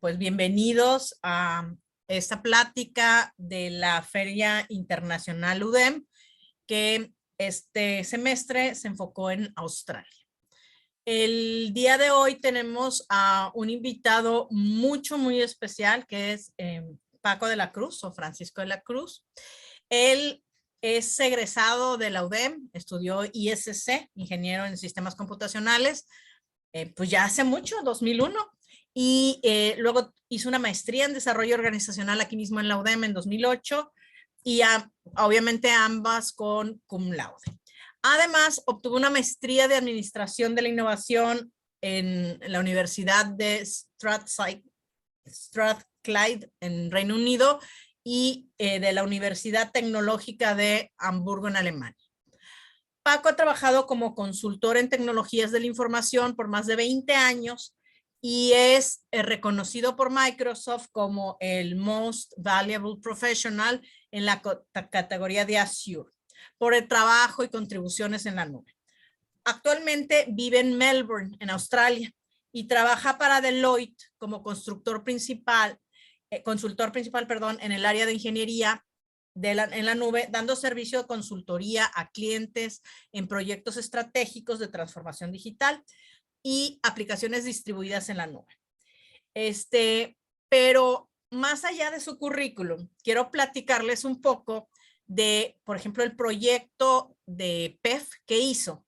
Pues bienvenidos a esta plática de la Feria Internacional UDEM, que este semestre se enfocó en Australia. El día de hoy tenemos a un invitado muy especial, que es Paco de la Cruz o Francisco de la Cruz. Él es egresado de la UDEM, estudió ISC, ingeniero en sistemas computacionales, pues ya hace mucho, 2001, y luego hizo una maestría en desarrollo organizacional aquí mismo en la UDEM en 2008, y obviamente ambas con cum laude. Además, obtuvo una maestría de administración de la innovación en la Universidad de Strathclyde en Reino Unido y de la Universidad Tecnológica de Hamburgo en Alemania. Paco ha trabajado como consultor en tecnologías de la información por más de 20 años y es reconocido por Microsoft como el Most Valuable Professional en la categoría de Azure por el trabajo y contribuciones en la nube. Actualmente vive en Melbourne, en Australia, y trabaja para Deloitte como consultor principal en el área de ingeniería en la nube, dando servicio de consultoría a clientes en proyectos estratégicos de transformación digital y aplicaciones distribuidas en la nube. Pero más allá de su currículum, quiero platicarles un poco de, por ejemplo, el proyecto de PEF que hizo,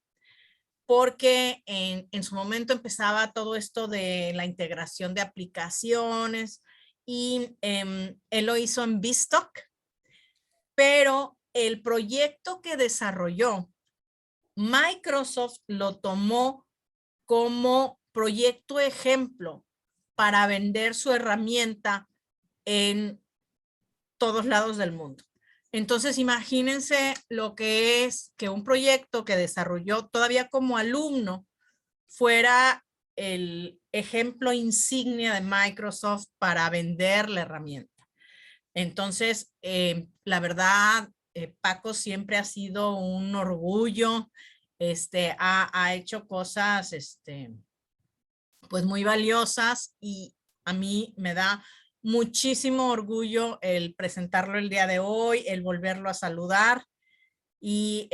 porque en su momento empezaba todo esto de la integración de aplicaciones y él lo hizo en Vstock, pero el proyecto que desarrolló, Microsoft lo tomó como proyecto ejemplo para vender su herramienta en todos lados del mundo. Entonces, imagínense lo que es que un proyecto que desarrolló todavía como alumno fuera el ejemplo insignia de Microsoft para vender la herramienta. Entonces, la verdad, Paco siempre ha sido un orgullo, ha hecho cosas, pues muy valiosas, y a mí me da muchísimo orgullo el presentarlo el día de hoy, el volverlo a saludar. Y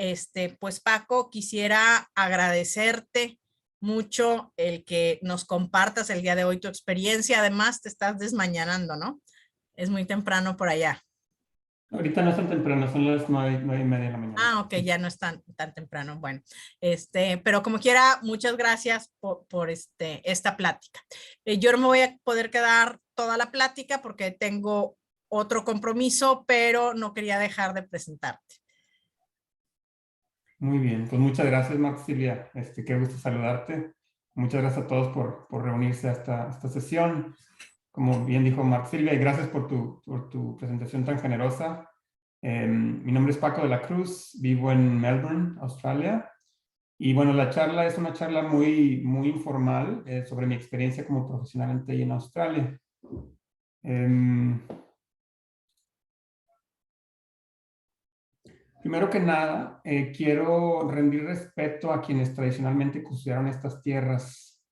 pues Paco, quisiera agradecerte mucho el que nos compartas el día de hoy tu experiencia. Además, te estás desmañanando, ¿no? Es muy temprano por allá. Ahorita no es tan temprano, son las 9:30 de la mañana. Ah, ok, ya no es tan temprano. Bueno, pero como quiera, muchas gracias por esta plática. Yo no me voy a poder quedar toda la plática porque tengo otro compromiso, pero no quería dejar de presentarte. Muy bien, pues muchas gracias, Marta Silvia. Qué gusto saludarte. Muchas gracias a todos por reunirse a esta sesión. Como bien dijo Marta Silvia, y gracias por tu presentación tan generosa. Mi nombre es Paco de la Cruz, vivo en Melbourne, Australia. Y bueno, la charla es una charla muy informal sobre mi experiencia como profesional en TI en Australia. Primero que nada, quiero rendir respeto a quienes tradicionalmente custodiaron estas tierras.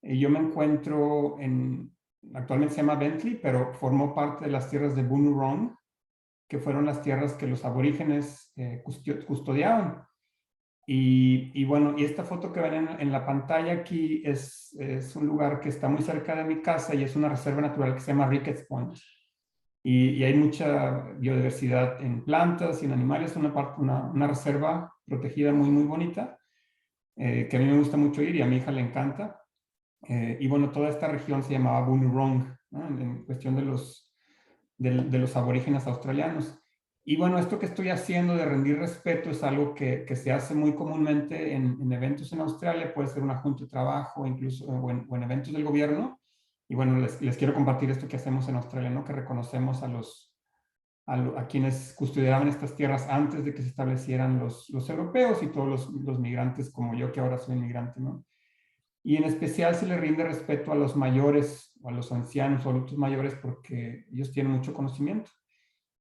Yo me encuentro actualmente se llama Bentley, pero formó parte de las tierras de Boon Wurrung, que fueron las tierras que los aborígenes custodiaban. Y bueno, y esta foto que ven en la pantalla aquí es un lugar que está muy cerca de mi casa y es una reserva natural que se llama Ricketts Point. Y hay mucha biodiversidad en plantas y en animales, una reserva protegida muy bonita, que a mí me gusta mucho ir y a mi hija le encanta. Y bueno, toda esta región se llamaba Boon Wurrung, ¿no? En cuestión de los aborígenes australianos. Y bueno, esto que estoy haciendo de rendir respeto es algo que se hace muy comúnmente en eventos en Australia, puede ser una junta de trabajo, incluso o en eventos del gobierno. Y bueno, les quiero compartir esto que hacemos en Australia, ¿no? Que reconocemos a quienes custodiaban estas tierras antes de que se establecieran los europeos y todos los migrantes como yo, que ahora soy inmigrante, ¿no? Y en especial se le rinde respeto a los mayores, o a los ancianos o adultos mayores, porque ellos tienen mucho conocimiento.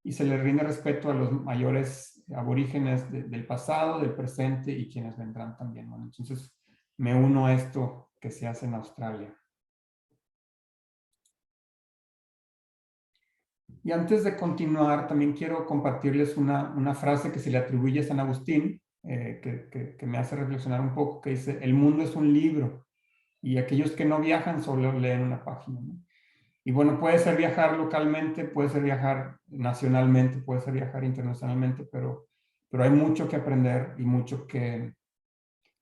Y se le rinde respeto a los mayores aborígenes del pasado, del presente y quienes vendrán también, ¿no? Entonces, me uno a esto que se hace en Australia. Y antes de continuar, también quiero compartirles una frase que se le atribuye a San Agustín, que me hace reflexionar un poco, que dice: el mundo es un libro y aquellos que no viajan solo leen una página, ¿no? Y bueno, puede ser viajar localmente, puede ser viajar nacionalmente, puede ser viajar internacionalmente, pero hay mucho que aprender y mucho que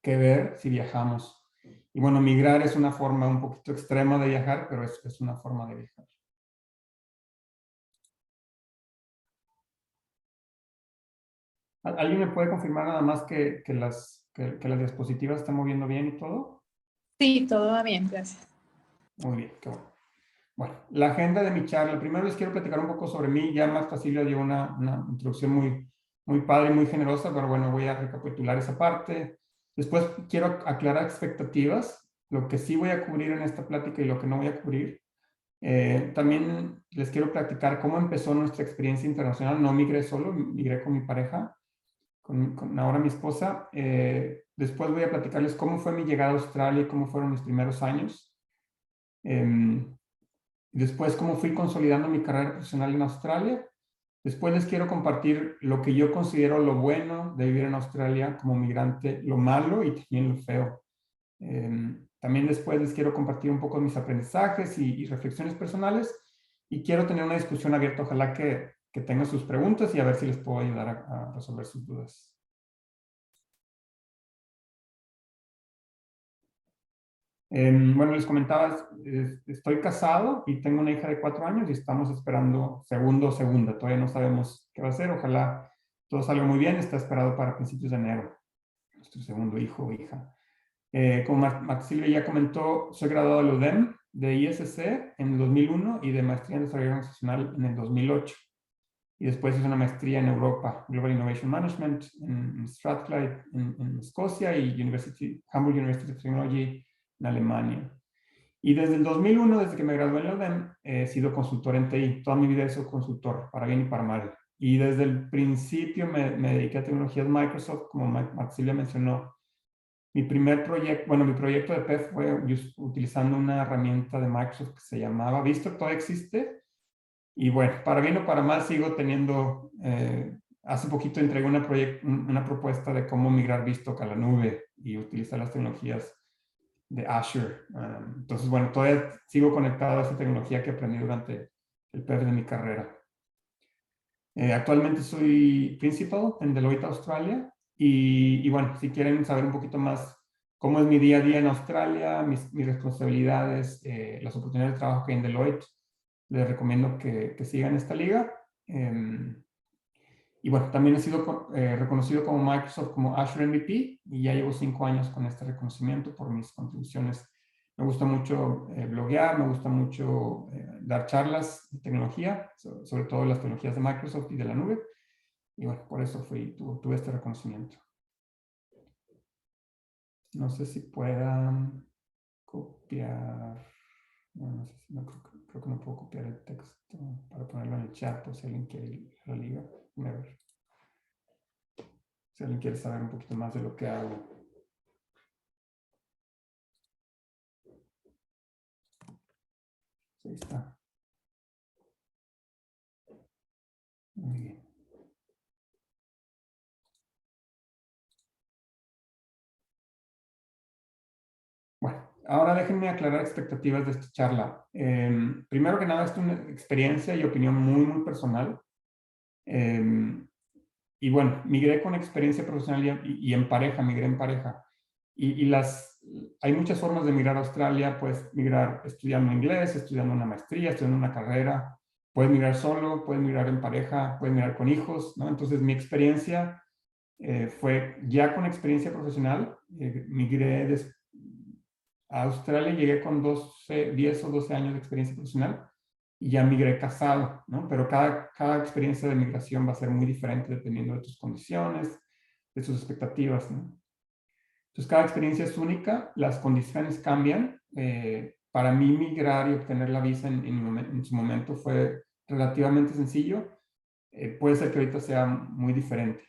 ver si viajamos. Y bueno, migrar es una forma un poquito extrema de viajar, pero es una forma de viajar. ¿Alguien me puede confirmar nada más que las diapositivas están moviendo bien y todo? Sí, todo va bien, gracias. Muy bien, qué bueno. Bueno, la agenda de mi charla. Primero les quiero platicar un poco sobre mí. Ya más fácil dio una introducción muy padre y muy generosa, pero bueno, voy a recapitular esa parte. Después quiero aclarar expectativas, lo que sí voy a cubrir en esta plática y lo que no voy a cubrir. También les quiero platicar cómo empezó nuestra experiencia internacional. No migré solo, migré con mi pareja, con ahora mi esposa. Después voy a platicarles cómo fue mi llegada a Australia y cómo fueron mis primeros años. Después, cómo fui consolidando mi carrera profesional en Australia. Después les quiero compartir lo que yo considero lo bueno de vivir en Australia como migrante, lo malo y también lo feo. También después les quiero compartir un poco de mis aprendizajes y reflexiones personales, y quiero tener una discusión abierta. Ojalá que tengan sus preguntas y a ver si les puedo ayudar a resolver sus dudas. Bueno, les comentaba, estoy casado y tengo una hija de 4 años y estamos esperando segundo o segunda. Todavía no sabemos qué va a ser. Ojalá todo salga muy bien. Está esperado para principios de enero, nuestro segundo hijo o hija. Como Marta Silvia ya comentó, soy graduado de la UDEM, de ISC en el 2001 y de maestría en desarrollo organizacional en el 2008. Y después hice una maestría en Europa, Global Innovation Management, en Strathclyde, en Escocia, y Hamburg University of Technology en Alemania. Y desde el 2001, desde que me gradué en la UDEM, he sido consultor en TI. Toda mi vida he sido consultor, para bien y para mal. Y desde el principio me dediqué a tecnologías Microsoft, como Maxilia mencionó. Mi proyecto de PEF fue utilizando una herramienta de Microsoft que se llamaba Vistor, todavía existe. Y bueno, para bien o para mal sigo teniendo, hace poquito entregué una propuesta de cómo migrar Vistor a la nube y utilizar las tecnologías de Azure. Entonces, bueno, todavía sigo conectado a esa tecnología que aprendí durante el PEF de mi carrera. Actualmente soy principal en Deloitte Australia y bueno, si quieren saber un poquito más cómo es mi día a día en Australia, mis responsabilidades, las oportunidades de trabajo que hay en Deloitte, les recomiendo que sigan esta liga. Y bueno, también he sido reconocido como Microsoft como Azure MVP y ya llevo 5 años con este reconocimiento por mis contribuciones. Me gusta mucho bloguear, me gusta mucho dar charlas de tecnología, sobre todo las tecnologías de Microsoft y de la nube. Y bueno, por eso tuve este reconocimiento. No sé si puedan copiar. No sé si creo que no puedo copiar el texto para ponerlo en el chat por si alguien quiere la liga. A ver. Si alguien quiere saber un poquito más de lo que hago. Ahí está. Muy bien. Bueno, ahora déjenme aclarar expectativas de esta charla. Primero que nada, es una experiencia y opinión muy personal. Y bueno, migré con experiencia profesional y en pareja, migré en pareja. Hay muchas formas de migrar a Australia. Puedes migrar estudiando inglés, estudiando una maestría, estudiando una carrera. Puedes migrar solo, puedes migrar en pareja, puedes migrar con hijos, ¿no? Entonces, mi experiencia fue ya con experiencia profesional. Migré a Australia, llegué con 10 o 12 años de experiencia profesional y ya migré casado, ¿no? Pero cada experiencia de migración va a ser muy diferente dependiendo de tus condiciones, de tus expectativas, ¿no? Entonces, cada experiencia es única, las condiciones cambian. Para mí, migrar y obtener la visa en su momento fue relativamente sencillo. Puede ser que ahorita sea muy diferente.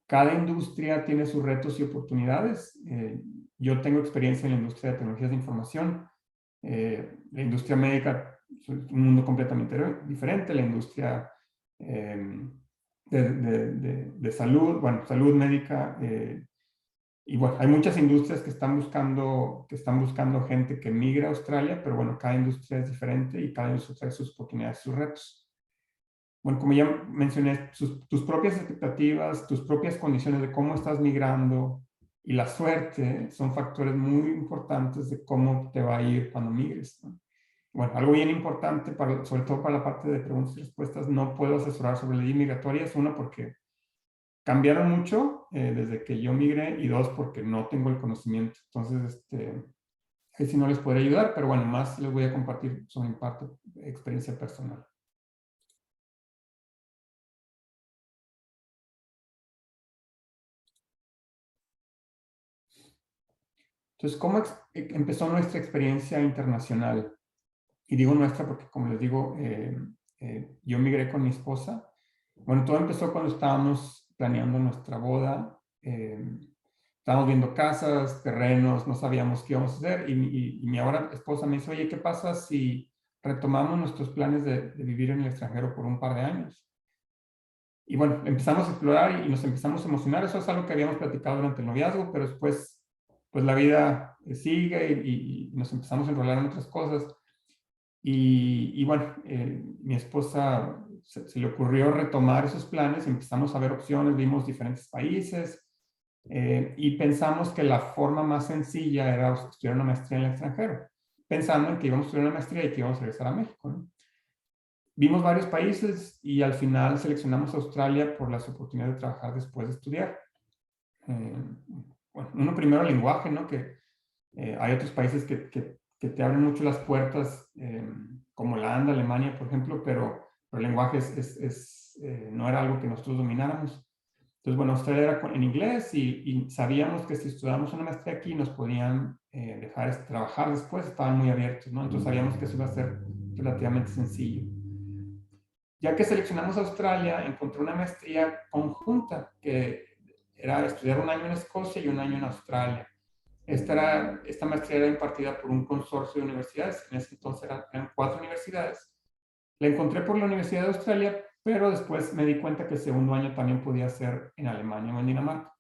Cada industria tiene sus retos y oportunidades. Yo tengo experiencia en la industria de tecnologías de información. La industria médica un mundo completamente diferente, la industria de salud, bueno, salud médica, y bueno, hay muchas industrias que están buscando gente que migre a Australia, pero bueno, cada industria es diferente y cada industria trae sus oportunidades, sus retos. Bueno, como ya mencioné, tus propias expectativas, tus propias condiciones de cómo estás migrando y la suerte son factores muy importantes de cómo te va a ir cuando migres, ¿no? Bueno, algo bien importante, sobre todo para la parte de preguntas y respuestas, no puedo asesorar sobre leyes migratorias. Una, porque cambiaron mucho desde que yo migré, y dos, porque no tengo el conocimiento. Entonces, ahí sí no les podré ayudar, pero bueno, más les voy a compartir sobre mi parte de experiencia personal. Entonces, ¿cómo empezó nuestra experiencia internacional? Y digo nuestra porque, como les digo, yo migré con mi esposa. Bueno, todo empezó cuando estábamos planeando nuestra boda. Estábamos viendo casas, terrenos, no sabíamos qué íbamos a hacer. Y mi ahora esposa me dice, oye, ¿qué pasa si retomamos nuestros planes de vivir en el extranjero por un par de años? Y bueno, empezamos a explorar y nos empezamos a emocionar. Eso es algo que habíamos platicado durante el noviazgo, pero después, pues la vida sigue y nos empezamos a enrolar en otras cosas. Y bueno, mi esposa se le ocurrió retomar esos planes, empezamos a ver opciones, vimos diferentes países y pensamos que la forma más sencilla era estudiar una maestría en el extranjero, pensando en que íbamos a estudiar una maestría y que íbamos a regresar a México, ¿no? Vimos varios países y al final seleccionamos Australia por las oportunidades de trabajar después de estudiar. Bueno, uno primero el lenguaje, ¿no? Que hay otros países que te abren mucho las puertas, como Holanda, Alemania, por ejemplo, pero el lenguaje no era algo que nosotros domináramos. Entonces, bueno, Australia era en inglés y sabíamos que si estudiábamos una maestría aquí nos podían dejar trabajar después, estaban muy abiertos, ¿no? Entonces sabíamos que eso iba a ser relativamente sencillo. Ya que seleccionamos Australia, encontré una maestría conjunta que era estudiar un año en Escocia y un año en Australia. Esta maestría era impartida por un consorcio de universidades. En ese entonces eran 4 universidades. La encontré por la Universidad de Australia, pero después me di cuenta que el segundo año también podía ser en Alemania o en Dinamarca.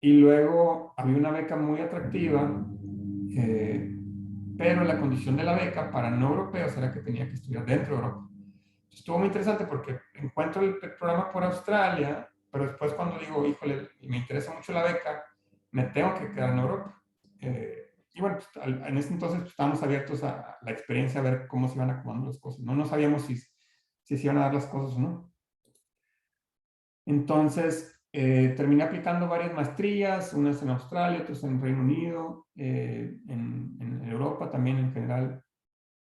Y luego había una beca muy atractiva, pero la condición de la beca para no europeos era que tenía que estudiar dentro de Europa. Estuvo muy interesante porque encuentro el programa por Australia, pero después cuando digo, híjole, me interesa mucho la beca, me tengo que quedar en Europa. Y bueno, pues, en ese entonces pues, estábamos abiertos a la experiencia, a ver cómo se iban acomodando las cosas. No sabíamos si se iban a dar las cosas o no. Entonces, terminé aplicando varias maestrías, unas en Australia, otras en Reino Unido, en Europa también en general.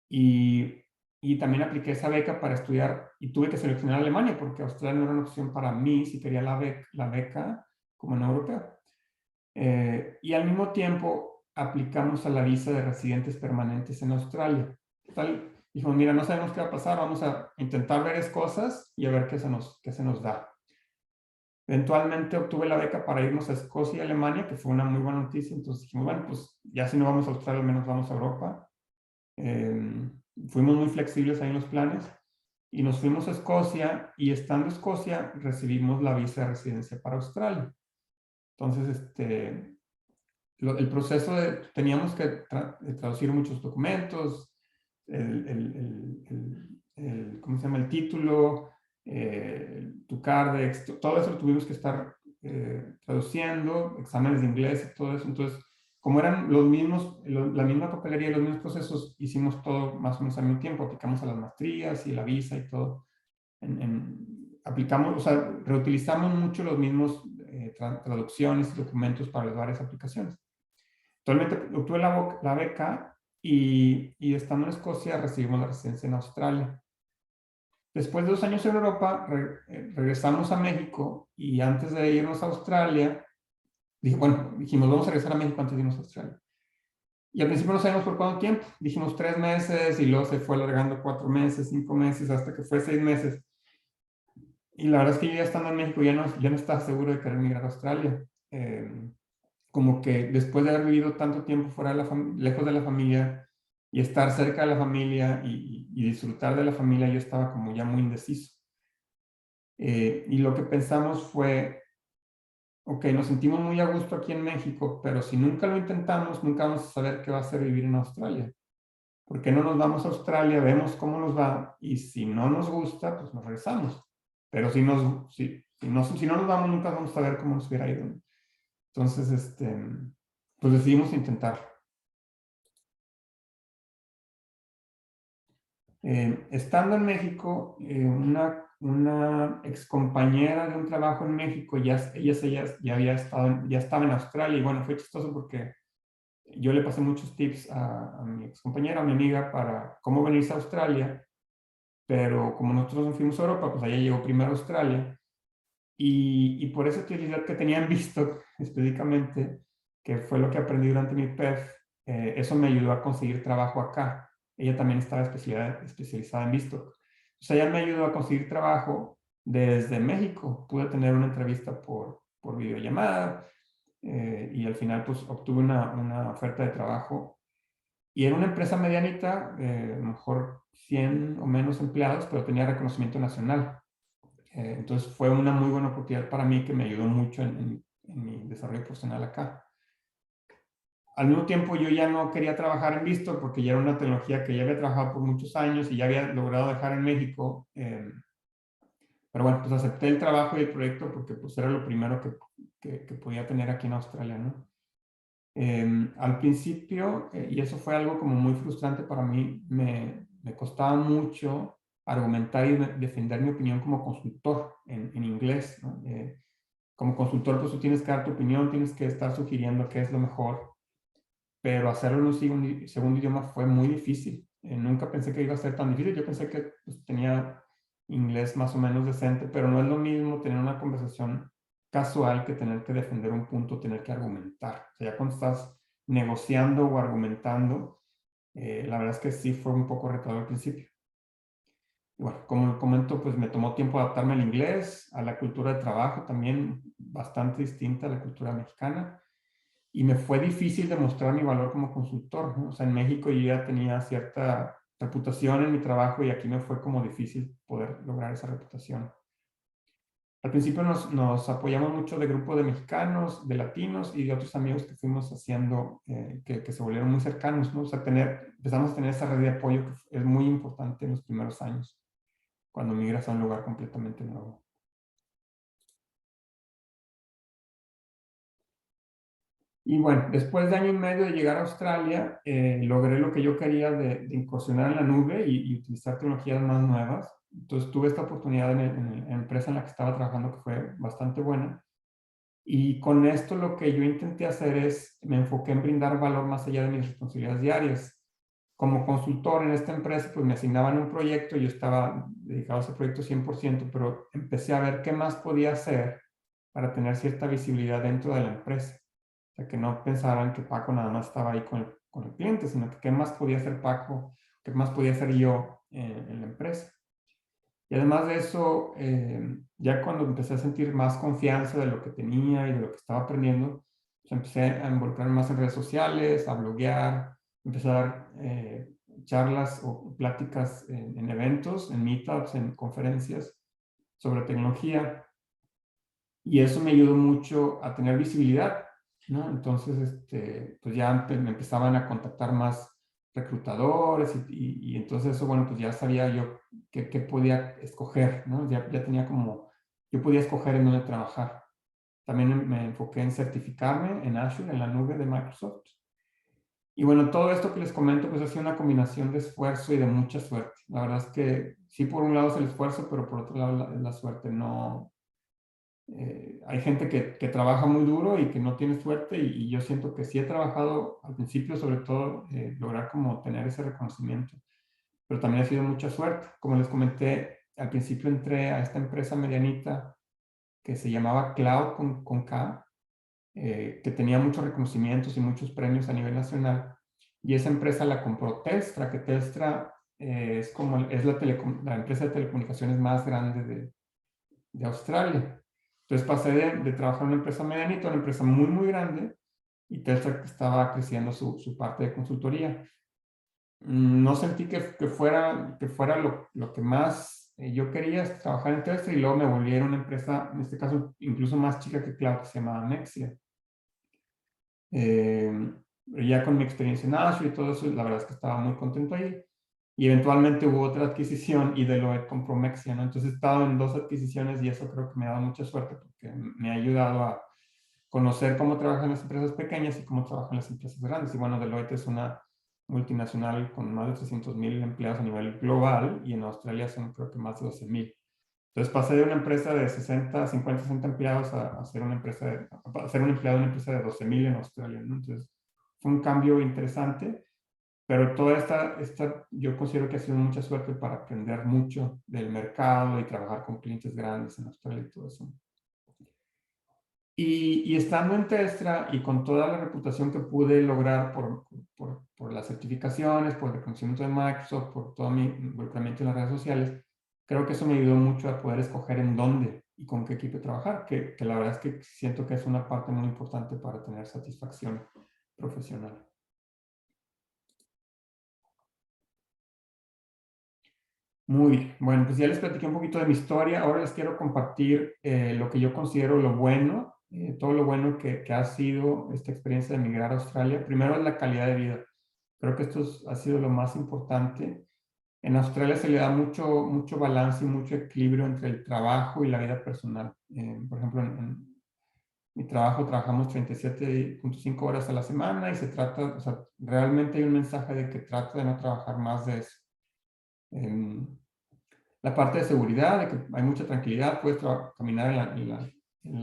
Y también apliqué esa beca para estudiar y tuve que seleccionar Alemania porque Australia no era una opción para mí si quería la beca como no europeo. Y al mismo tiempo aplicamos a la visa de residentes permanentes en Australia. Tal, dijimos, mira, no sabemos qué va a pasar, vamos a intentar varias cosas y a ver qué se nos da. Eventualmente obtuve la beca para irnos a Escocia y Alemania, que fue una muy buena noticia. Entonces dijimos, bueno, pues ya si no vamos a Australia, al menos vamos a Europa. Fuimos muy flexibles ahí en los planes y nos fuimos a Escocia, y estando en Escocia recibimos la visa de residencia para Australia. Entonces, el proceso teníamos que traducir muchos documentos, ¿cómo se llama? El título, tu Cardex, todo eso lo tuvimos que estar traduciendo, exámenes de inglés y todo eso. Entonces, como eran los mismos, la misma papelería y los mismos procesos, hicimos todo más o menos al mismo tiempo, aplicamos a las maestrías y la visa y todo. Aplicamos, o sea, reutilizamos mucho los mismos traducciones y documentos para las varias aplicaciones. Actualmente obtuve la beca y estando en Escocia recibimos la residencia en Australia. Después de 2 años en Europa, regresamos a México, y antes de irnos a Australia, dijimos, vamos a regresar a México antes de irnos a Australia. Y al principio no sabíamos por cuánto tiempo. Dijimos 3 meses y luego se fue alargando 4 meses, 5 meses, hasta que fue 6 meses. Y la verdad es que yo ya estando en México ya no estaba seguro de querer migrar a Australia. Como que después de haber vivido tanto tiempo fuera lejos de la familia, y estar cerca de la familia y disfrutar de la familia, yo estaba como ya muy indeciso. Y lo que pensamos fue, ok, nos sentimos muy a gusto aquí en México, pero si nunca lo intentamos, nunca vamos a saber qué va a ser vivir en Australia. ¿Por qué no nos vamos a Australia, vemos cómo nos va y si no nos gusta, pues nos regresamos? Pero si no nos vamos, nunca vamos a saber cómo nos hubiera ido. Entonces, pues decidimos intentar. Estando en México, una excompañera de un trabajo en México, ella ya estaba en Australia, y bueno, fue chistoso porque yo le pasé muchos tips a mi excompañera, a mi amiga, para cómo venirse a Australia, pero como nosotros nos fuimos a Europa, pues ella llegó primero a Australia, y por esa utilidad que tenían visto específicamente, que fue lo que aprendí durante mi PEF, eso me ayudó a conseguir trabajo acá. Ella también estaba especializada en Visto. O sea, ella me ayudó a conseguir trabajo desde México. Pude tener una entrevista por videollamada, y al final pues obtuve una oferta de trabajo. Y era una empresa medianita, a lo mejor 100 o menos empleados, pero tenía reconocimiento nacional. Entonces fue una muy buena oportunidad para mí que me ayudó mucho en mi desarrollo profesional acá. Al mismo tiempo yo ya no quería trabajar en Vistor porque ya era una tecnología que ya había trabajado por muchos años y ya había logrado dejar en México. Pero bueno, pues acepté el trabajo y el proyecto porque pues era lo primero que podía tener aquí en Australia, ¿no? Al principio, y eso fue algo como muy frustrante para mí, me costaba mucho argumentar y defender mi opinión como consultor en inglés, ¿no? Como consultor, pues tú tienes que dar tu opinión, tienes que estar sugiriendo qué es lo mejor, pero hacerlo en un segundo idioma fue muy difícil. Nunca pensé que iba a ser tan difícil. Yo pensé que pues, tenía inglés más o menos decente, pero no es lo mismo tener una conversación casual que tener que defender un punto, tener que argumentar. O sea, ya cuando estás negociando o argumentando, la verdad es que sí fue un poco retador al principio. Y bueno, como comento, pues me tomó tiempo adaptarme al inglés, a la cultura de trabajo también bastante distinta a la cultura mexicana. Y me fue difícil demostrar mi valor como consultor, ¿no? O sea, en México yo ya tenía cierta reputación en mi trabajo y aquí me fue como difícil poder lograr esa reputación. Al principio nos apoyamos mucho de grupo de mexicanos, de latinos y de otros amigos que fuimos haciendo, que se volvieron muy cercanos, ¿no? O sea, empezamos a tener esa red de apoyo que es muy importante en los primeros años, cuando migras a un lugar completamente nuevo. Y bueno, después de año y medio de llegar a Australia, logré lo que yo quería de incursionar en la nube y utilizar tecnologías más nuevas. Entonces tuve esta oportunidad en la empresa en la que estaba trabajando que fue bastante buena. Y con esto lo que yo intenté hacer me enfoqué en brindar valor más allá de mis responsabilidades diarias. Como consultor en esta empresa, pues me asignaban un proyecto, yo estaba dedicado a ese proyecto 100%, pero empecé a ver qué más podía hacer para tener cierta visibilidad dentro de la empresa. O sea, que no pensaran que Paco nada más estaba ahí con el cliente, sino que qué más podía hacer Paco, qué más podía hacer yo en la empresa. Y además de eso, ya cuando empecé a sentir más confianza de lo que tenía y de lo que estaba aprendiendo, pues empecé a involucrarme más en redes sociales, a bloguear, empecé a dar charlas o pláticas en eventos, en meetups, en conferencias sobre tecnología. Y eso me ayudó mucho a tener visibilidad, ¿no? Entonces, pues ya me empezaban a contactar más reclutadores y entonces eso, bueno, pues ya sabía yo qué podía escoger, ¿no? Ya tenía como, yo podía escoger en dónde trabajar. También me enfoqué en certificarme en Azure, en la nube de Microsoft. Y bueno, todo esto que les comento, pues ha sido una combinación de esfuerzo y de mucha suerte. La verdad es que sí, por un lado es el esfuerzo, pero por otro lado la suerte. No, hay gente que trabaja muy duro y que no tiene suerte y yo siento que sí he trabajado al principio, sobre todo, lograr como tener ese reconocimiento, pero también ha sido mucha suerte. Como les comenté, al principio entré a esta empresa medianita que se llamaba Cloud con K, que tenía muchos reconocimientos y muchos premios a nivel nacional, y esa empresa la compró Telstra, que Telstra es la empresa de telecomunicaciones más grande de Australia. Entonces pasé de trabajar en una empresa medianita a una empresa muy, muy grande y Telstra estaba creciendo su parte de consultoría. no sentí que fuera lo que más yo quería, es trabajar en Tesla, y luego me volví a ir a una empresa, en este caso incluso más chica que Cloud, que se llamaba Nexia. Ya con mi experiencia en Azure y todo eso, la verdad es que estaba muy contento ahí. Y eventualmente hubo otra adquisición y Deloitte compró Nexia, ¿no? Entonces he estado en 2 adquisiciones y eso creo que me ha dado mucha suerte porque me ha ayudado a conocer cómo trabajan las empresas pequeñas y cómo trabajan las empresas grandes. Y bueno, Deloitte es una multinacional con más de 300,000 empleados a nivel global, y en Australia son creo que más de 12,000. Entonces pasé de una empresa de 60, 50, 60 empleados a ser una empresa a ser un empleado de una empresa de 12,000 en Australia, ¿no? Entonces fue un cambio interesante, pero toda esta yo considero que ha sido mucha suerte para aprender mucho del mercado y trabajar con clientes grandes en Australia y todo eso. Y estando en Tesla y con toda la reputación que pude lograr por las certificaciones, por el reconocimiento de Microsoft, por todo mi involucramiento en las redes sociales, creo que eso me ayudó mucho a poder escoger en dónde y con qué equipo trabajar, que la verdad es que siento que es una parte muy importante para tener satisfacción profesional. Muy bien. Bueno, pues ya les platiqué un poquito de mi historia. Ahora les quiero compartir lo que yo considero lo bueno, todo lo bueno que ha sido esta experiencia de emigrar a Australia. Primero es la calidad de vida. Creo que esto ha sido lo más importante. En Australia se le da mucho balance y mucho equilibrio entre el trabajo y la vida personal. Por ejemplo, en mi trabajo trabajamos 37.5 horas a la semana y se trata, o sea, realmente hay un mensaje de que trata de no trabajar más de eso. La parte de seguridad, de que hay mucha tranquilidad, puedes caminar en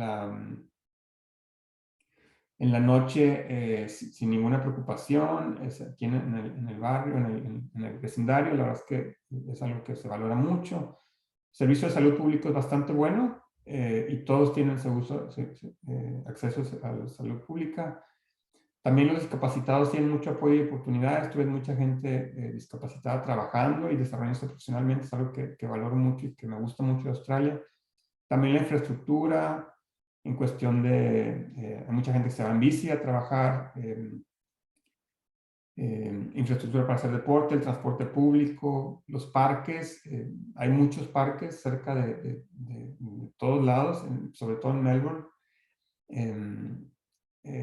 la noche sin ninguna preocupación, aquí en el barrio, en el vecindario, la verdad es que es algo que se valora mucho. El servicio de salud público es bastante bueno y todos tienen acceso a la salud pública. También los discapacitados tienen mucho apoyo y oportunidades. Tú ves mucha gente discapacitada trabajando y desarrollándose profesionalmente. Es algo que valoro mucho y que me gusta mucho de Australia. También la infraestructura, en cuestión de... hay mucha gente que se va en bici a trabajar. Infraestructura para hacer deporte, el transporte público, los parques. Hay muchos parques cerca de todos lados, sobre todo en Melbourne.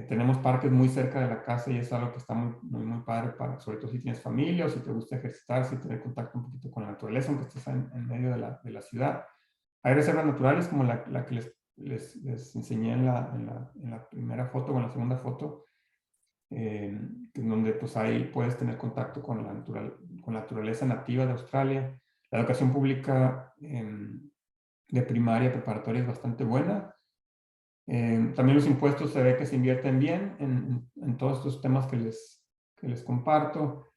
Tenemos parques muy cerca de la casa y es algo que está muy padre, sobre todo si tienes familia o si te gusta ejercitarse y tener contacto un poquito con la naturaleza, aunque estés en medio de la ciudad. Hay reservas naturales como la que les enseñé en la primera foto o en la segunda foto, en donde pues ahí puedes tener contacto con la naturaleza nativa de Australia. La educación pública de primaria preparatoria es bastante buena. También los impuestos se ve que se invierten bien en todos estos temas que les comparto.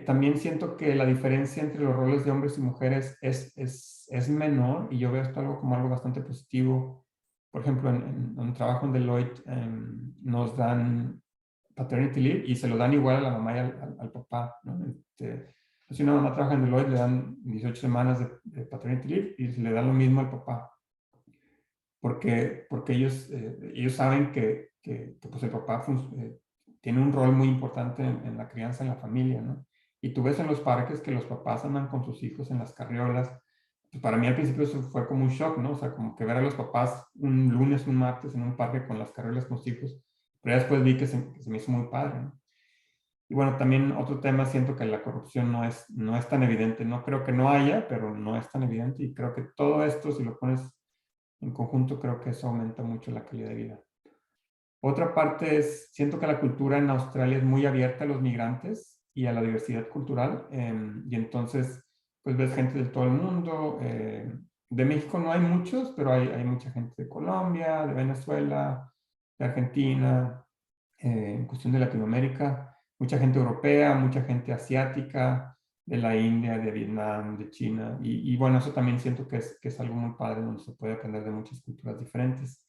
También siento que la diferencia entre los roles de hombres y mujeres es menor, y yo veo esto como algo bastante positivo. Por ejemplo, en un trabajo en Deloitte nos dan paternity leave y se lo dan igual a la mamá y al papá, ¿no? Si una mamá trabaja en Deloitte, le dan 18 semanas de paternity leave y se le da lo mismo al papá. Porque ellos saben que pues el papá tiene un rol muy importante en la crianza en la familia, ¿no? Y tú ves en los parques que los papás andan con sus hijos en las carriolas. Pues para mí al principio eso fue como un shock, ¿no? O sea, como que ver a los papás un lunes, un martes en un parque con las carriolas con sus hijos, pero ya después vi que se me hizo muy padre, ¿no? Y bueno, también otro tema, siento que la corrupción no es tan evidente. No creo que no haya, pero no es tan evidente, y creo que todo esto, si lo pones en conjunto, creo que eso aumenta mucho la calidad de vida. Otra parte es, siento que la cultura en Australia es muy abierta a los migrantes y a la diversidad cultural, y entonces, pues ves gente de todo el mundo. De México no hay muchos, pero hay mucha gente de Colombia, de Venezuela, de Argentina, en cuestión de Latinoamérica, mucha gente europea, mucha gente asiática, de la India, de Vietnam, de China, y bueno, eso también siento que es algo muy padre, donde se puede aprender de muchas culturas diferentes.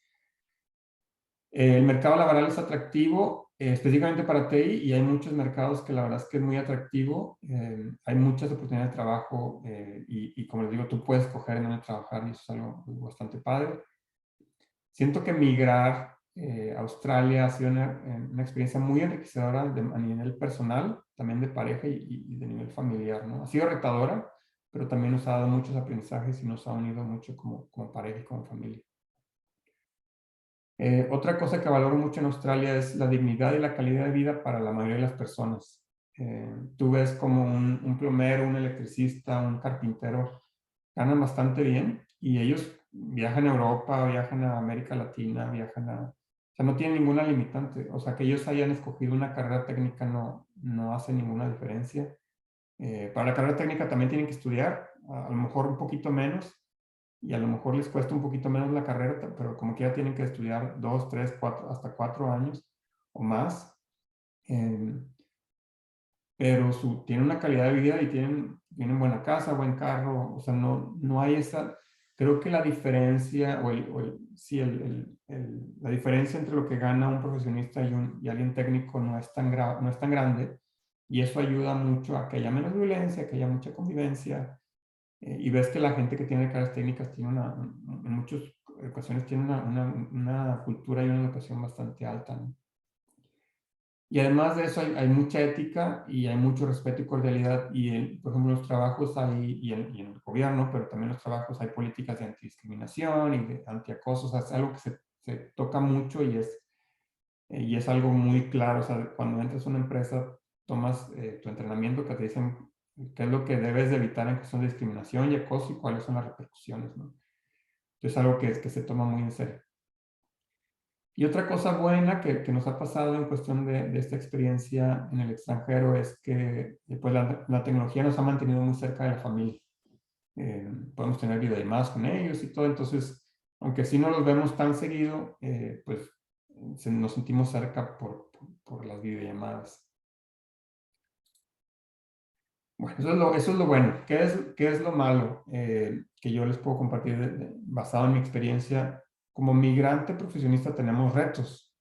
El mercado laboral es atractivo, específicamente para TI, y hay muchos mercados que la verdad es que es muy atractivo. Hay muchas oportunidades de trabajo, y como les digo, tú puedes escoger en dónde trabajar, y eso es algo bastante padre. Siento que migrar Australia ha sido una experiencia muy enriquecedora a nivel personal, también de pareja y de nivel familiar, ¿no? Ha sido retadora, pero también nos ha dado muchos aprendizajes y nos ha unido mucho como pareja y como familia. Otra cosa que valoro mucho en Australia es la dignidad y la calidad de vida para la mayoría de las personas. Tú ves como un plomero, un electricista, un carpintero ganan bastante bien y ellos viajan a Europa, viajan a América Latina, viajan a... O sea, no tienen ninguna limitante. O sea, que ellos hayan escogido una carrera técnica no hace ninguna diferencia. Para la carrera técnica también tienen que estudiar, a lo mejor un poquito menos, y a lo mejor les cuesta un poquito menos la carrera, pero como quiera tienen que estudiar 2, 3, 4, hasta 4 años o más. Pero tienen una calidad de vida y tienen buena casa, buen carro, o sea, no hay esa, creo que la diferencia, la diferencia entre lo que gana un profesionista y alguien técnico no es tan grande, y eso ayuda mucho a que haya menos violencia, que haya mucha convivencia, y ves que la gente que tiene carreras técnicas tiene en muchas ocasiones tiene una cultura y una educación bastante alta, ¿no? Y además de eso hay mucha ética y hay mucho respeto y cordialidad. Y por ejemplo, en los trabajos hay, y en el gobierno, pero también en los trabajos hay políticas de antidiscriminación y de antiacoso. O sea, es algo que se toca mucho y es algo muy claro. O sea, cuando entras a una empresa, tomas tu entrenamiento que te dicen qué es lo que debes de evitar en cuestión de discriminación y acoso y cuáles son las repercusiones, ¿no? Entonces es algo que se toma muy en serio. Y otra cosa buena que nos ha pasado en cuestión de esta experiencia en el extranjero es que pues, la tecnología nos ha mantenido muy cerca de la familia. Podemos tener videollamadas con ellos y todo, entonces, aunque sí no los vemos tan seguido, pues nos sentimos cerca por las videollamadas. Bueno, eso es lo bueno. ¿Qué es lo malo que yo les puedo compartir basado en mi experiencia? Como migrante profesionista tenemos retos.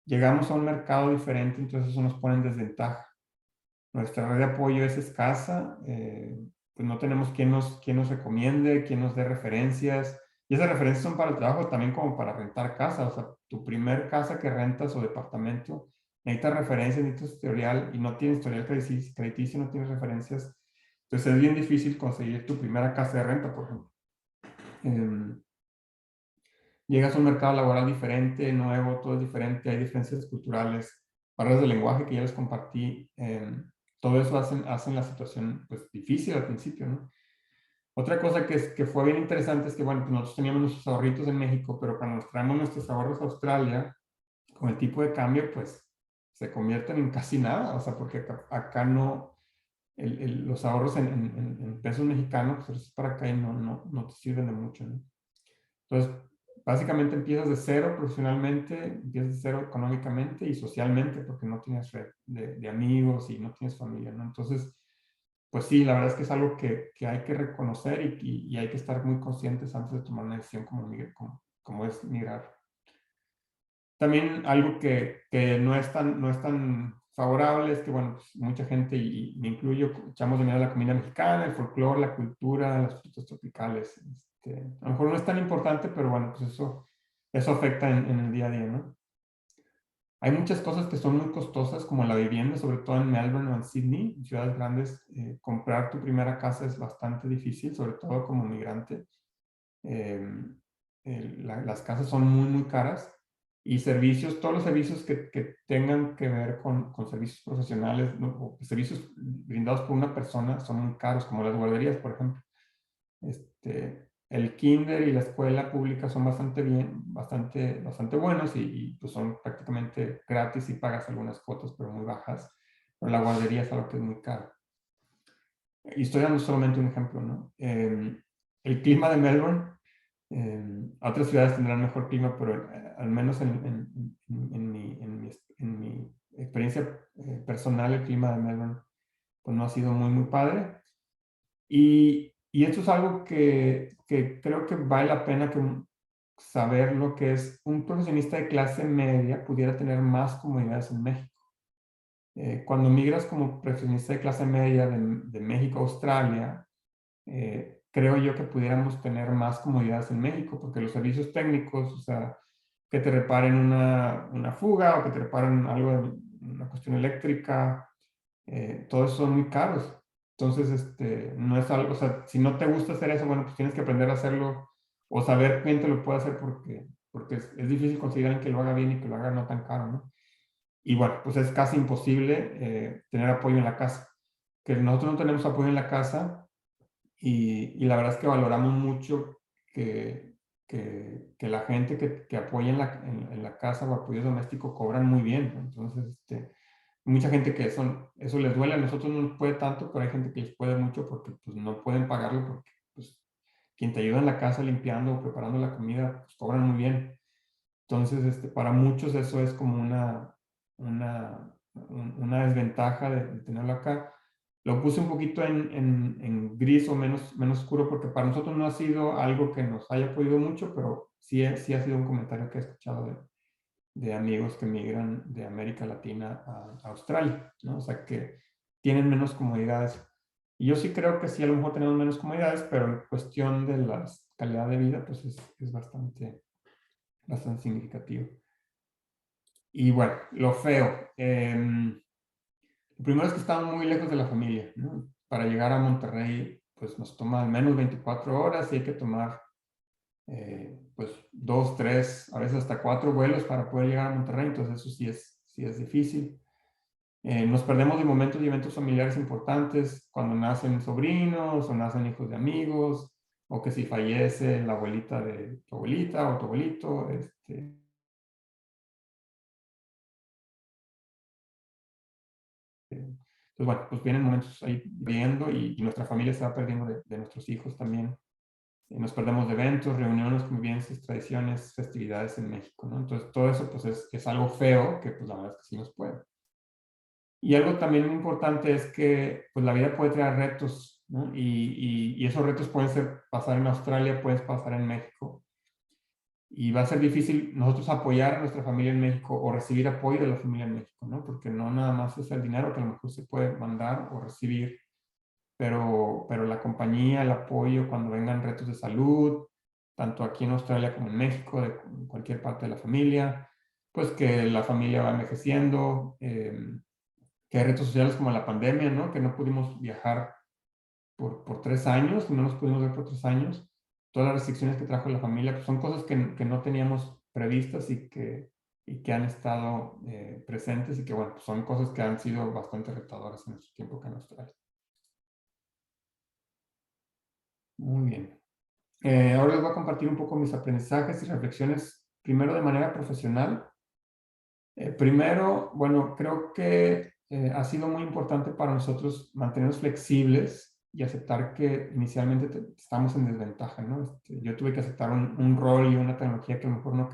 Llegamos a un mercado diferente, entonces eso nos pone en desventaja. Nuestra red de apoyo es escasa, pues no tenemos quien nos recomiende, quien nos dé referencias. Y esas referencias son para el trabajo también como para rentar casa. O sea, tu primer casa que rentas o departamento, necesitas referencias, necesitas historial y no tienes historial crediticio, no tienes referencias. Entonces es bien difícil conseguir tu primera casa de renta, por ejemplo. Llegas a un mercado laboral diferente, nuevo, todo es diferente, hay diferencias culturales, barreras de lenguaje que ya les compartí, todo eso hacen la situación pues difícil al principio, ¿no? Otra cosa que fue bien interesante es que, bueno, pues nosotros teníamos nuestros ahorritos en México, pero cuando nos traemos nuestros ahorros a Australia, con el tipo de cambio, pues se convierten en casi nada, o sea, porque acá no, los ahorros en pesos mexicanos, pues es para acá y no te sirven de mucho, ¿no? Entonces, básicamente empiezas de cero profesionalmente, empiezas de cero económicamente y socialmente, porque no tienes red de amigos y no tienes familia, ¿no? Entonces, pues sí, la verdad es que es algo que hay que reconocer y hay que estar muy conscientes antes de tomar una decisión como es migrar. También algo que no es tan favorable es que, bueno, pues mucha gente, y me incluyo, echamos de menos la comida mexicana, el folclore, la cultura, las frutas tropicales. A lo mejor no es tan importante, pero bueno, pues eso afecta en el día a día, ¿no? Hay muchas cosas que son muy costosas, como la vivienda, sobre todo en Melbourne o en Sydney, en ciudades grandes. Comprar tu primera casa es bastante difícil, sobre todo como migrante. Las casas son muy, muy caras. Y todos los servicios que tengan que ver con servicios profesionales, ¿no? O servicios brindados por una persona son muy caros, como las guarderías, por ejemplo. El kinder y la escuela pública son bastante buenos y pues son prácticamente gratis y pagas algunas cuotas, pero muy bajas. Pero la guardería es algo que es muy caro. Y estoy dando solamente un ejemplo, ¿no? El clima de Melbourne, otras ciudades tendrán mejor clima, pero al menos en mi experiencia personal, el clima de Melbourne pues no ha sido muy, muy padre. Y esto es algo que creo que vale la pena saber lo que es un profesionista de clase media pudiera tener más comodidades en México. Cuando migras como profesionista de clase media de México a Australia, creo yo que pudiéramos tener más comodidades en México, porque los servicios técnicos, o sea, que te reparen una fuga o que te reparen algo de una cuestión eléctrica. Todos son muy caros. Entonces, no es algo, o sea, si no te gusta hacer eso, bueno, pues tienes que aprender a hacerlo o saber quién te lo puede hacer porque es difícil conseguir a alguien que lo haga bien y que lo haga no tan caro, ¿no? Y bueno, pues es casi imposible tener apoyo en la casa. Que nosotros no tenemos apoyo en la casa y la verdad es que valoramos mucho que la gente que apoya en la casa o apoyo doméstico cobran muy bien, ¿no? Entonces, mucha gente que eso les duele, a nosotros no nos puede tanto, pero hay gente que les puede mucho porque pues, no pueden pagarlo porque pues, quien te ayuda en la casa limpiando o preparando la comida, pues cobran muy bien. Entonces, para muchos eso es como una desventaja de tenerlo acá. Lo puse un poquito en gris o menos oscuro porque para nosotros no ha sido algo que nos haya podido mucho, pero sí ha sido un comentario que he escuchado de amigos que migran de América Latina a Australia, ¿no? O sea, que tienen menos comodidades. Y yo sí creo que sí, a lo mejor tenemos menos comodidades, pero en cuestión de la calidad de vida, pues es bastante significativo. Y bueno, lo feo. Lo primero es que estamos muy lejos de la familia, ¿no? Para llegar a Monterrey, pues nos toma al menos 24 horas y hay que tomar pues 2, 3, a veces hasta 4 vuelos para poder llegar a Monterrey, entonces eso sí es difícil. Nos perdemos de momentos y eventos familiares importantes cuando nacen sobrinos o nacen hijos de amigos o que si fallece la abuelita de tu abuelita o tu abuelito. Entonces, bueno, pues vienen momentos ahí viendo y nuestra familia se va perdiendo de nuestros hijos también. Nos perdemos de eventos, reuniones, convivencias, tradiciones, festividades en México, ¿no? Entonces, todo eso pues es algo feo que pues la verdad es que sí nos puede. Y algo también muy importante es que pues la vida puede traer retos, ¿no? Y esos retos pueden pasar en Australia, pueden pasar en México. Y va a ser difícil nosotros apoyar a nuestra familia en México o recibir apoyo de la familia en México, ¿no? Porque no nada más es el dinero que a lo mejor se puede mandar o recibir, pero la compañía, el apoyo cuando vengan retos de salud, tanto aquí en Australia como en México, de cualquier parte de la familia, pues que la familia va envejeciendo, que hay retos sociales como la pandemia, ¿no? Que no pudimos viajar por 3 años, no nos pudimos ver por 3 años. Todas las restricciones que trajo la familia pues son cosas que no teníamos previstas y que han estado presentes y que, bueno, pues son cosas que han sido bastante retadoras en nuestro tiempo acá en Australia. Muy bien. Ahora les voy a compartir un poco mis aprendizajes y reflexiones, primero de manera profesional. Primero, bueno, creo que ha sido muy importante para nosotros mantenernos flexibles y aceptar que inicialmente estamos en desventaja, ¿no? Yo tuve que aceptar un rol y una tecnología que a lo mejor no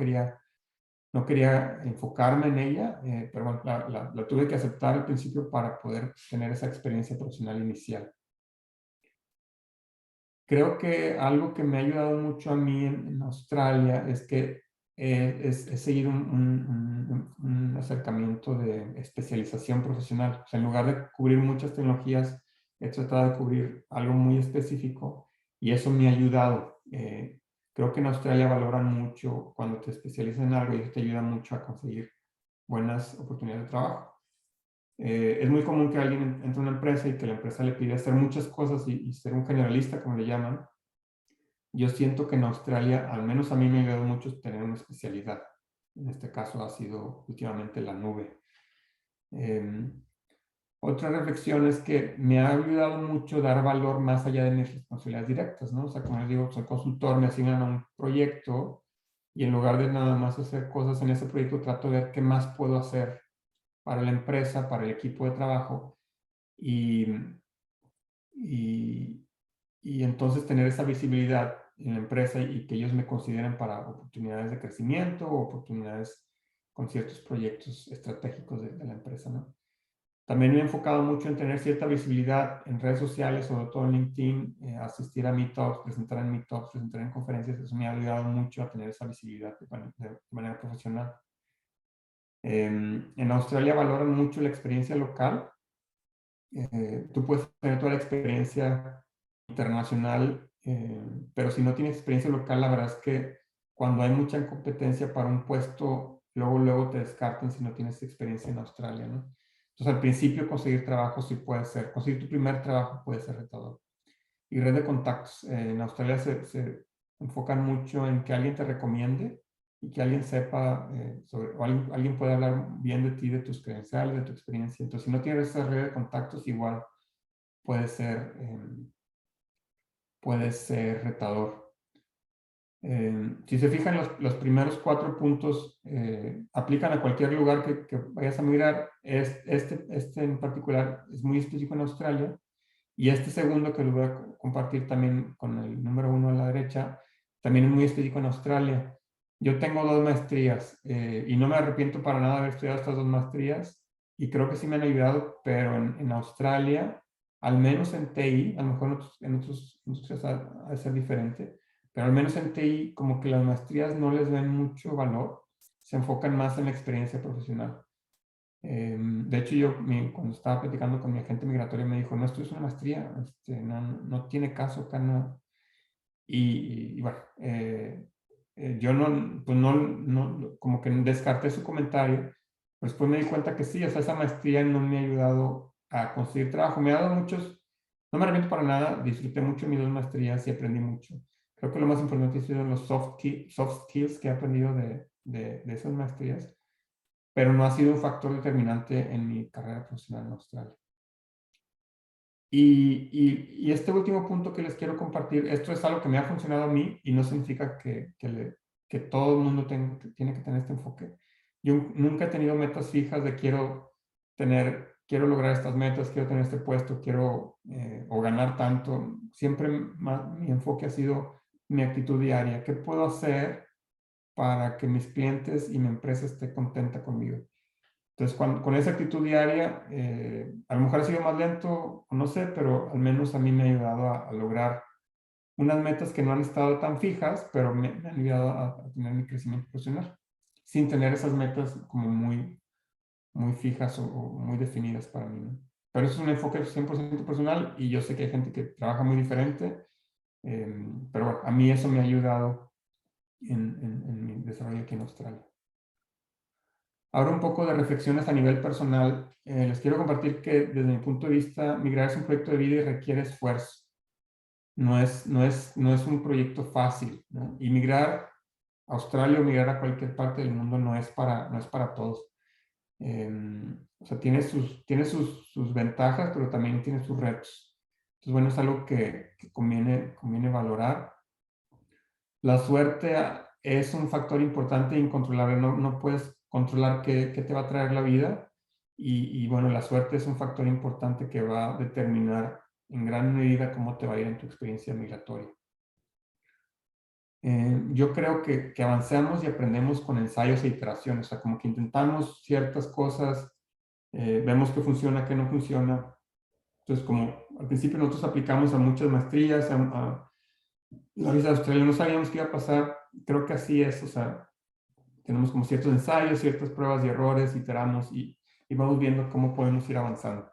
quería enfocarme en ella, pero bueno, la tuve que aceptar al principio para poder tener esa experiencia profesional inicial. Creo que algo que me ha ayudado mucho a mí en Australia es que es seguir un acercamiento de especialización profesional. O sea, en lugar de cubrir muchas tecnologías, he tratado de cubrir algo muy específico y eso me ha ayudado. Creo que en Australia valoran mucho cuando te especializas en algo y eso te ayuda mucho a conseguir buenas oportunidades de trabajo. Es muy común que alguien entre a una empresa y que la empresa le pide hacer muchas cosas y ser un generalista, como le llaman. Yo siento que en Australia, al menos a mí me ha ayudado mucho tener una especialidad. En este caso ha sido últimamente la nube. Otra reflexión es que me ha ayudado mucho dar valor más allá de mis responsabilidades directas, ¿no? O sea, como les digo, soy consultor, me asignan a un proyecto y en lugar de nada más hacer cosas en ese proyecto, trato de ver qué más puedo hacer para la empresa, para el equipo de trabajo y entonces tener esa visibilidad en la empresa y que ellos me consideren para oportunidades de crecimiento o oportunidades con ciertos proyectos estratégicos de la empresa, ¿no? También me he enfocado mucho en tener cierta visibilidad en redes sociales, sobre todo en LinkedIn, asistir a meetups, presentar en meetups, presentar en conferencias. Eso me ha ayudado mucho a tener esa visibilidad de manera profesional. En Australia valoran mucho la experiencia local. Tú puedes tener toda la experiencia internacional, pero si no tienes experiencia local, la verdad es que cuando hay mucha competencia para un puesto, luego te descartan si no tienes experiencia en Australia, ¿no? Entonces, al principio conseguir trabajo sí puede ser, conseguir tu primer trabajo puede ser retador. Y red de contactos. En Australia se enfocan mucho en que alguien te recomiende y que alguien sepa o alguien pueda hablar bien de ti, de tus credenciales, de tu experiencia. Entonces, si no tienes esa red de contactos, igual puede ser retador. Si se fijan, los primeros 4 puntos aplican a cualquier lugar que vayas a migrar. Este en particular es muy específico en Australia. Y este segundo, que lo voy a compartir también con el número 1 a la derecha, también es muy específico en Australia. Yo tengo 2 maestrías y no me arrepiento para nada de haber estudiado estas 2 maestrías y creo que sí me han ayudado, pero en Australia, al menos en TI, a lo mejor en otros industrias ha de ser diferente, pero al menos en TI como que las maestrías no les ven mucho valor, se enfocan más en la experiencia profesional. De hecho, cuando estaba platicando con mi agente migratorio me dijo, no, esto es una maestría, no tiene caso acá, no. Y bueno, yo pues como que descarté su comentario, pues después me di cuenta que sí, o sea, esa maestría no me ha ayudado a conseguir trabajo, me ha dado no me arrepiento para nada, disfruté mucho mis 2 maestrías y aprendí mucho. Creo que lo más importante ha sido los soft skills que he aprendido de esas maestrías, pero no ha sido un factor determinante en mi carrera profesional en Australia. Y este último punto que les quiero compartir, esto es algo que me ha funcionado a mí y no significa que todo el mundo tiene que tener este enfoque. Yo nunca he tenido metas fijas de quiero lograr estas metas, quiero tener este puesto, o ganar tanto. Siempre mi enfoque ha sido mi actitud diaria. ¿Qué puedo hacer para que mis clientes y mi empresa esté contenta conmigo? Entonces, con esa actitud diaria, a lo mejor ha sido más lento, no sé, pero al menos a mí me ha ayudado a lograr unas metas que no han estado tan fijas, pero me han ayudado a tener mi crecimiento profesional, sin tener esas metas como muy fijas o muy definidas para mí, ¿no? Pero eso es un enfoque 100% personal y yo sé que hay gente que trabaja muy diferente, pero bueno, a mí eso me ha ayudado en mi desarrollo aquí en Australia. Ahora un poco de reflexiones a nivel personal. Les quiero compartir que desde mi punto de vista, migrar es un proyecto de vida y requiere esfuerzo. No es un proyecto fácil, ¿no? Y migrar a Australia o migrar a cualquier parte del mundo no es para todos. O sea, tiene sus ventajas, pero también tiene sus retos. Entonces, bueno, es algo que conviene valorar. La suerte es un factor importante e incontrolable. No puedes controlar qué te va a traer la vida. Y bueno, la suerte es un factor importante que va a determinar en gran medida cómo te va a ir en tu experiencia migratoria. Yo creo que avanzamos y aprendemos con ensayos e iteraciones. O sea, como que intentamos ciertas cosas, vemos qué funciona, qué no funciona. Entonces, como al principio nosotros aplicamos a muchas maestrías, a la visa de Australia, no sabíamos qué iba a pasar. Creo que así es, o sea, tenemos como ciertos ensayos, ciertas pruebas y errores, iteramos y vamos viendo cómo podemos ir avanzando.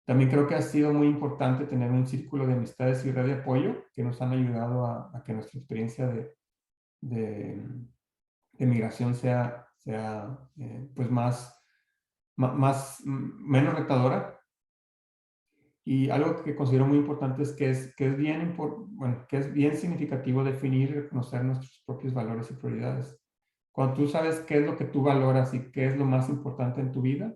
También creo que ha sido muy importante tener un círculo de amistades y red de apoyo que nos han ayudado a que nuestra experiencia de migración sea pues menos retadora. Y algo que considero muy importante es que es bien significativo definir y reconocer nuestros propios valores y prioridades. Cuando tú sabes qué es lo que tú valoras y qué es lo más importante en tu vida,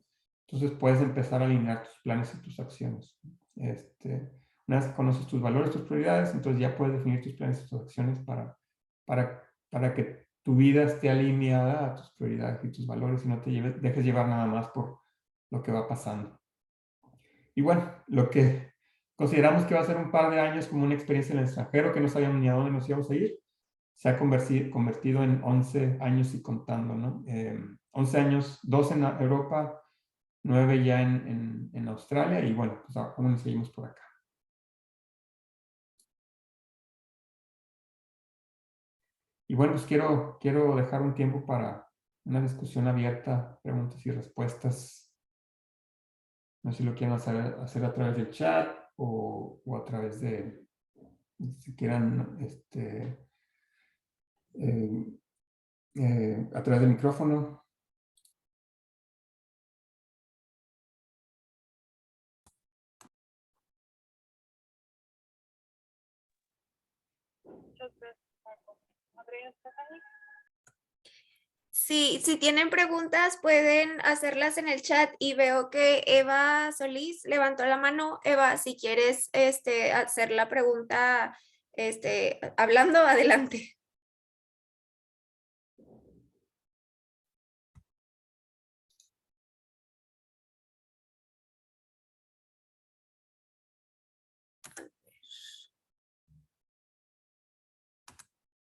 entonces puedes empezar a alinear tus planes y tus acciones. Una vez que conoces tus valores, tus prioridades, entonces ya puedes definir tus planes y tus acciones para que tu vida esté alineada a tus prioridades y tus valores y no te dejes llevar nada más por lo que va pasando. Y bueno, lo que consideramos que va a ser un par de años como una experiencia en el extranjero, que no sabíamos ni a dónde nos íbamos a ir, se ha convertido en 11 años y contando, ¿no? 11 años, 2 en Europa, 9 ya en Australia y bueno, pues aún seguimos por acá. Y bueno, pues quiero dejar un tiempo para una discusión abierta, preguntas y respuestas. No sé si lo quieren hacer a través del chat o a través de, si quieran, a través del micrófono. Sí, si tienen preguntas pueden hacerlas en el chat y veo que Eva Solís levantó la mano. Eva, si quieres hacer la pregunta hablando, adelante.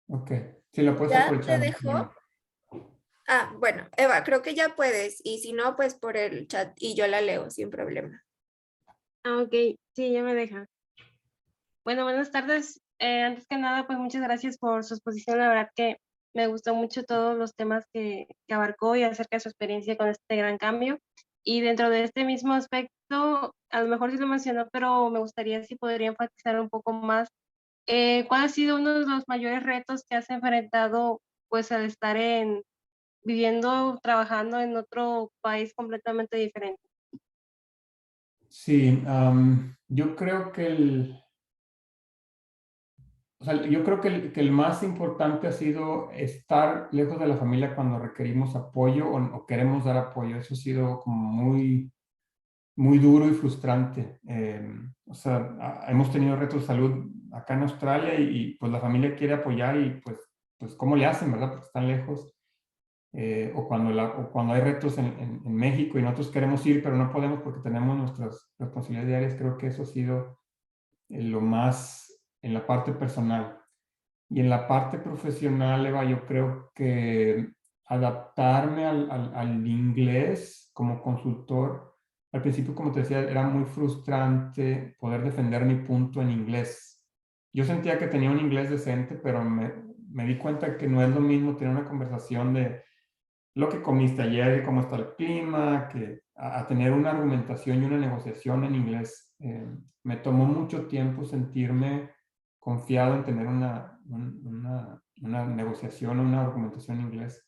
Ok, sí, lo puedes hacer por ¿Ya el te chat. dejó? Ah, bueno, Eva, creo que ya puedes y si no, pues por el chat y yo la leo sin problema. Ah, ok, sí, ya me deja. Bueno, buenas tardes. Antes que nada, pues muchas gracias por su exposición. La verdad que me gustó mucho todos los temas que abarcó y acerca de su experiencia con este gran cambio. Y dentro de este mismo aspecto, a lo mejor sí lo mencionó, pero me gustaría si podría enfatizar un poco más. ¿Cuál ha sido uno de los mayores retos que has enfrentado pues al estar viviendo, trabajando en otro país completamente diferente? Sí, yo creo que yo creo que el más importante ha sido estar lejos de la familia cuando requerimos apoyo o queremos dar apoyo. Eso ha sido como muy duro y frustrante. O sea, hemos tenido retos de salud acá en Australia pues la familia quiere apoyar y pues ¿cómo le hacen, verdad? Porque están lejos. O cuando hay retos en México y nosotros queremos ir, pero no podemos porque tenemos nuestras responsabilidades diarias. Creo que eso ha sido lo más en la parte personal. Y en la parte profesional, Eva, yo creo que adaptarme al inglés como consultor, al principio, como te decía, era muy frustrante poder defender mi punto en inglés. Yo sentía que tenía un inglés decente, pero me di cuenta que no es lo mismo tener una conversación de lo que comiste ayer, cómo está el clima, que a tener una argumentación y una negociación en inglés. Me tomó mucho tiempo sentirme confiado en tener una negociación o una argumentación en inglés.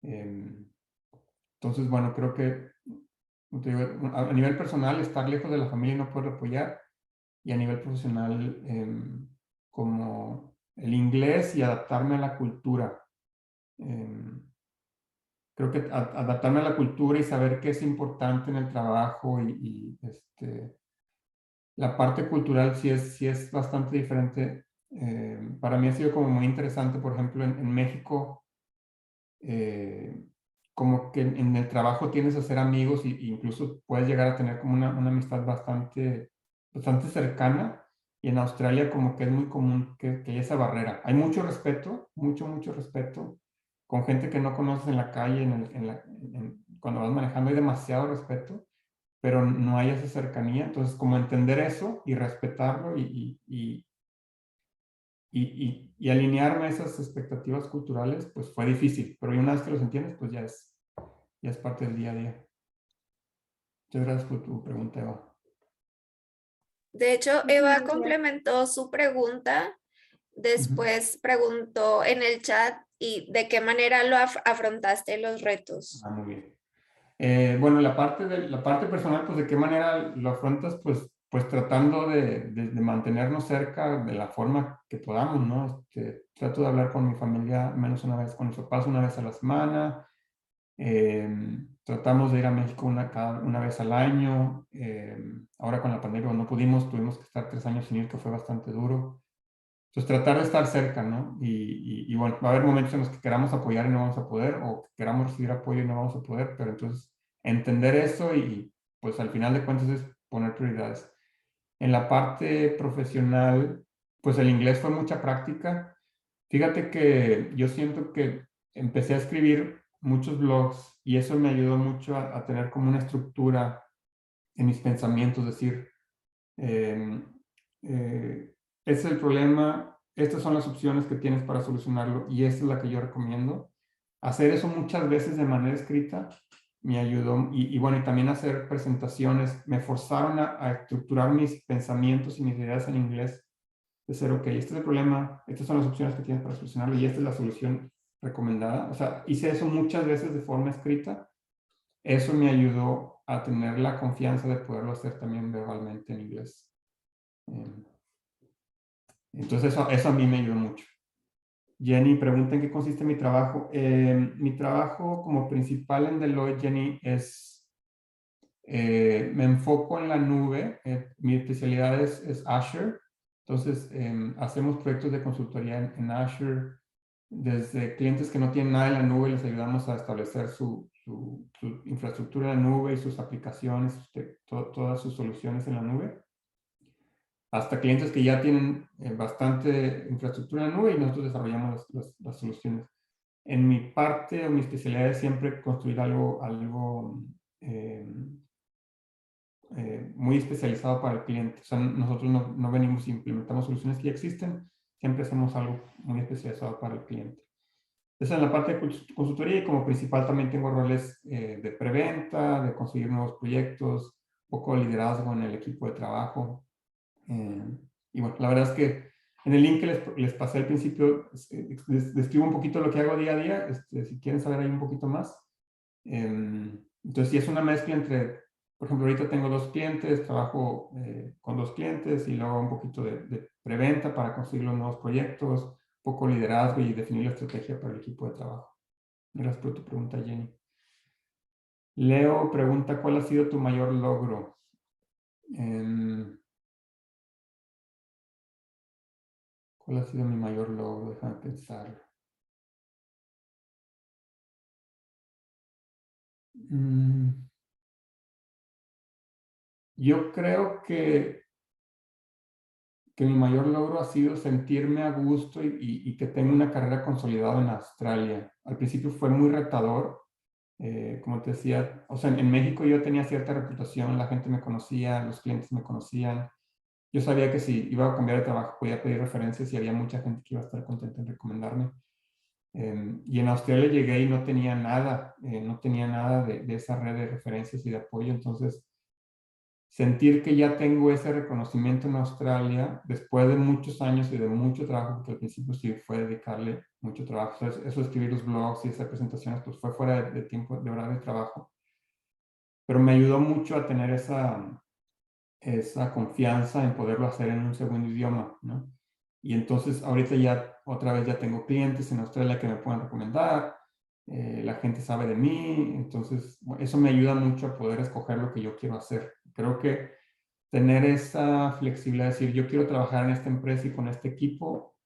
Entonces, bueno, creo que como te digo, a nivel personal, estar lejos de la familia y no poder apoyar, y a nivel profesional, como el inglés y adaptarme a la cultura. Creo que adaptarme a la cultura y saber qué es importante en el trabajo la parte cultural sí es bastante diferente. Para mí ha sido como muy interesante, por ejemplo, en México, como que en el trabajo tienes a hacer amigos e incluso puedes llegar a tener como una amistad bastante cercana, y en Australia como que es muy común que haya esa barrera. Hay mucho respeto, mucho respeto, con gente que no conoces en la calle, cuando vas manejando hay demasiado respeto, pero no hay esa cercanía. Entonces, como entender eso y respetarlo y alinearme a esas expectativas culturales, pues fue difícil, pero una vez que los entiendes, pues ya es parte del día a día. Muchas gracias por tu pregunta, Eva. De hecho, Muchas Eva gracias. complementó su pregunta, después preguntó en el chat y de qué manera lo afrontaste los retos. Muy bien. Bueno, la parte personal, pues de qué manera lo afrontas, pues tratando de mantenernos cerca de la forma que podamos, ¿no? Trato de hablar con mi familia menos una vez, con mis papás una vez a la semana. Tratamos de ir a México una vez al año. Ahora con la pandemia no pudimos, tuvimos que estar 3 años sin ir, que fue bastante duro. Entonces tratar de estar cerca, ¿no? Y bueno, va a haber momentos en los que queramos apoyar y no vamos a poder, o que queramos recibir apoyo y no vamos a poder, pero entonces entender eso y pues al final de cuentas es poner prioridades. En la parte profesional, pues el inglés fue mucha práctica. Fíjate que yo siento que empecé a escribir muchos blogs y eso me ayudó mucho a tener como una estructura en mis pensamientos, decir, este es el problema, estas son las opciones que tienes para solucionarlo y esta es la que yo recomiendo. Hacer eso muchas veces de manera escrita me ayudó, y bueno, y también hacer presentaciones me forzaron a estructurar mis pensamientos y mis ideas en inglés de ser, ok, este es el problema, estas son las opciones que tienes para solucionarlo y esta es la solución recomendada. O sea, hice eso muchas veces de forma escrita. Eso me ayudó a tener la confianza de poderlo hacer también verbalmente en inglés. Entonces eso a mí me ayudó mucho. Jenny pregunta en qué consiste mi trabajo. Mi trabajo como principal en Deloitte, Jenny, es, me enfoco en la nube. Mi especialidad es Azure. Entonces, hacemos proyectos de consultoría en Azure. Desde clientes que no tienen nada en la nube, les ayudamos a establecer su infraestructura en la nube y sus aplicaciones, todas sus soluciones en la nube, hasta clientes que ya tienen bastante infraestructura en la nube y nosotros desarrollamos las soluciones. En mi parte o mi especialidad es siempre construir algo muy especializado para el cliente. O sea, nosotros no venimos e implementamos soluciones que ya existen, siempre hacemos algo muy especializado para el cliente. Esa es la parte de consultoría y como principal también tengo roles de preventa, de conseguir nuevos proyectos, un poco de liderazgo en el equipo de trabajo. Y bueno, la verdad es que en el link que les pasé al principio, describo un poquito lo que hago día a día, si quieren saber ahí un poquito más. Entonces, sí es una mezcla entre, por ejemplo, ahorita tengo 2 clientes, trabajo con 2 clientes y luego un poquito de preventa para conseguir los nuevos proyectos, un poco liderazgo y definir la estrategia para el equipo de trabajo. Gracias por tu pregunta, Jenny. Leo pregunta, ¿cuál ha sido tu mayor logro? ¿Cuál ha sido mi mayor logro? Déjame pensar. Yo creo que mi mayor logro ha sido sentirme a gusto y que tengo una carrera consolidada en Australia. Al principio fue muy retador, como te decía, o sea, en México yo tenía cierta reputación, la gente me conocía, los clientes me conocían. Yo sabía que si iba a cambiar de trabajo podía pedir referencias y había mucha gente que iba a estar contenta en recomendarme. Y en Australia llegué y no tenía nada, de esa red de referencias y de apoyo. Entonces, sentir que ya tengo ese reconocimiento en Australia, después de muchos años y de mucho trabajo, porque al principio sí fue dedicarle mucho trabajo. Eso de escribir los blogs y hacer presentaciones, pues fue fuera de tiempo, de hora de trabajo. Pero me ayudó mucho a tener esa confianza en poderlo hacer en un segundo idioma, ¿no? Y entonces ahorita ya otra vez ya tengo clientes en Australia que me pueden recomendar, la gente sabe de mí, entonces eso me ayuda mucho a poder escoger lo que yo quiero hacer. Creo que tener esa flexibilidad de decir yo quiero trabajar en esta empresa y con este equipo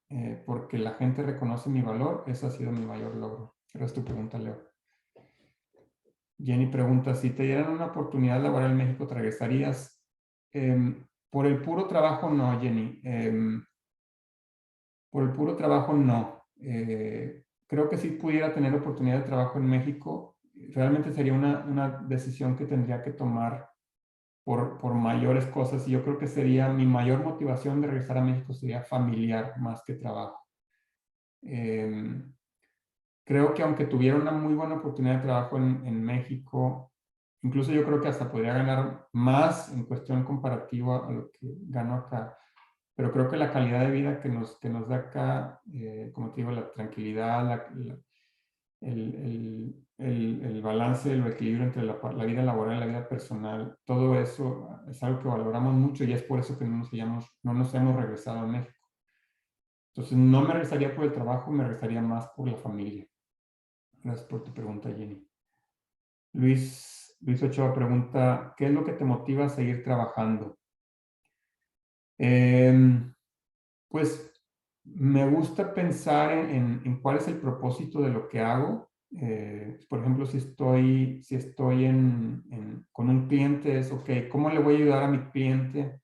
porque la gente reconoce mi valor, ese ha sido mi mayor logro. Esa es tu pregunta, Leo. Jenny pregunta, si te dieran una oportunidad laboral en México, ¿te regresarías? Por el puro trabajo no, Jenny. Por el puro trabajo no. Creo que si pudiera tener oportunidad de trabajo en México, realmente sería una decisión que tendría que tomar por mayores cosas. Y yo creo que sería mi mayor motivación de regresar a México sería familiar más que trabajo. Creo que aunque tuviera una muy buena oportunidad de trabajo en México, incluso yo creo que hasta podría ganar más en cuestión comparativa a lo que gano acá. Pero creo que la calidad de vida que nos da acá, como te digo, la tranquilidad, el balance, el equilibrio entre la vida laboral y la vida personal, todo eso es algo que valoramos mucho y es por eso que no nos hemos regresado a México. Entonces no me regresaría por el trabajo, me regresaría más por la familia. Gracias por tu pregunta, Jenny. Luis Ochoa pregunta, ¿qué es lo que te motiva a seguir trabajando? Pues me gusta pensar en cuál es el propósito de lo que hago. Por ejemplo, si estoy con un cliente, es, ok, ¿cómo le voy a ayudar a mi cliente